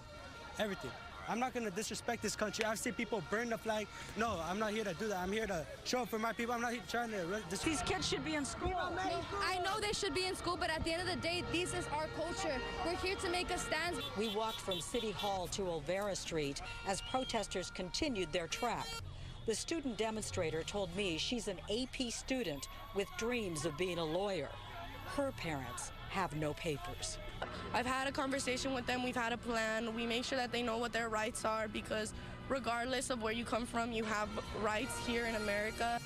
everything. I'm not going to disrespect this country. I've seen people burn the flag. No, I'm not here to do that. I'm here to show up for my people. I'm not here trying to... These kids should be in school. I know they should be in school, but at the end of the day, this is our culture. We're here to make a stand. We walked from City Hall to Olvera Street as protesters continued their trek. The student demonstrator told me she's an AP student with dreams of being a lawyer. Her parents have no papers. I've had a conversation with them. We've had a plan. We make sure that they know what their rights are, because regardless of where you come from, you have rights here in America.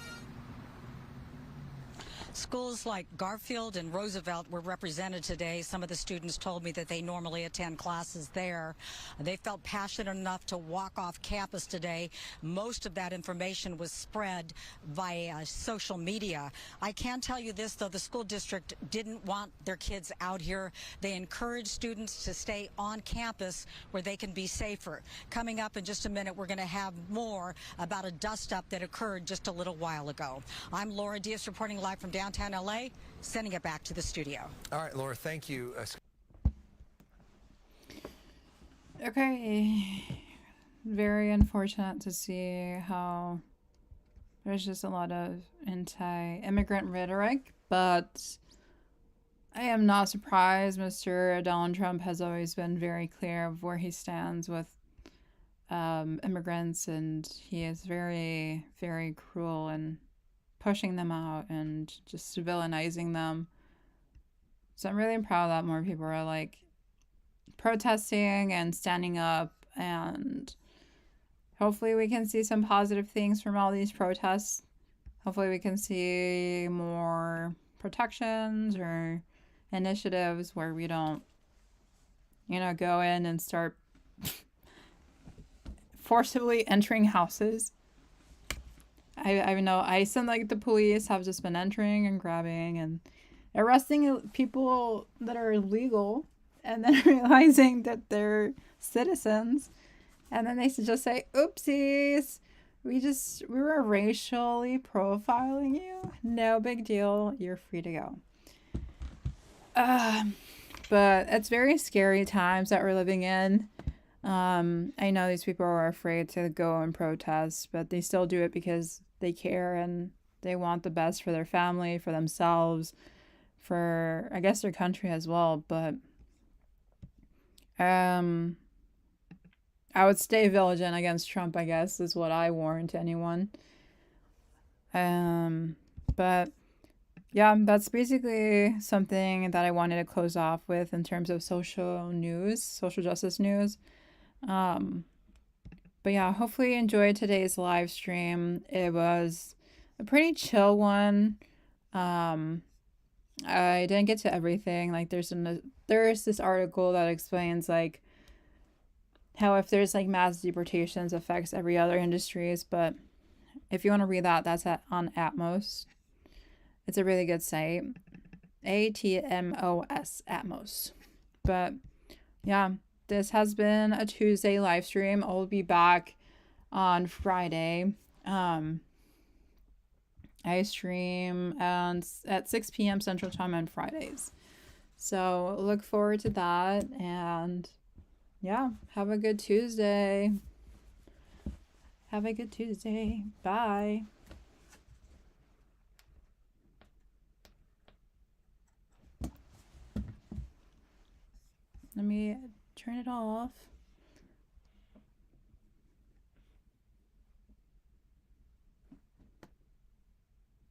Schools like Garfield and Roosevelt were represented today. Some of the students told me that they normally attend classes there. They felt passionate enough to walk off campus today. Most of that information was spread via social media. I can tell you this, though, the school district didn't want their kids out here. They encouraged students to stay on campus where they can be safer. Coming up in just a minute, we're going to have more about a dust-up that occurred just a little while ago. I'm Laura Diaz reporting live from downtown LA, sending it back to the studio. All right, Laura, thank you. Okay. Very unfortunate to see how there's just a lot of anti-immigrant rhetoric, but I am not surprised. Mr. Donald Trump has always been very clear of where he stands with immigrants, and he is very, very cruel and pushing them out and just villainizing them. So I'm really proud that more people are like protesting and standing up, and hopefully we can see some positive things from all these protests. Hopefully we can see more protections or initiatives where we don't, go in and start forcibly entering houses. I know ICE and the police have just been entering and grabbing and arresting people that are illegal and then realizing that they're citizens, and then they just say, oopsies, we were racially profiling you. No big deal, you're free to go. But it's very scary times that we're living in. I know these people are afraid to go and protest, but they still do it because they care and they want the best for their family, for themselves, for, I guess, their country as well. But I would stay vigilant against Trump, I guess, is what I warn to anyone. But yeah, that's basically something that I wanted to close off with in terms of social justice news. But yeah, hopefully you enjoyed today's live stream. It was a pretty chill one. I didn't get to everything. Like there's this article that explains like how if there's like mass deportations affects every other industries, but if you want to read that, that's on Atmos. It's a really good site. ATMOS, Atmos. But yeah, this has been a Tuesday live stream. I'll be back on Friday. I stream at 6 p.m. Central Time on Fridays. So look forward to that. And yeah, have a good Tuesday. Have a good Tuesday. Bye. Let me turn it off.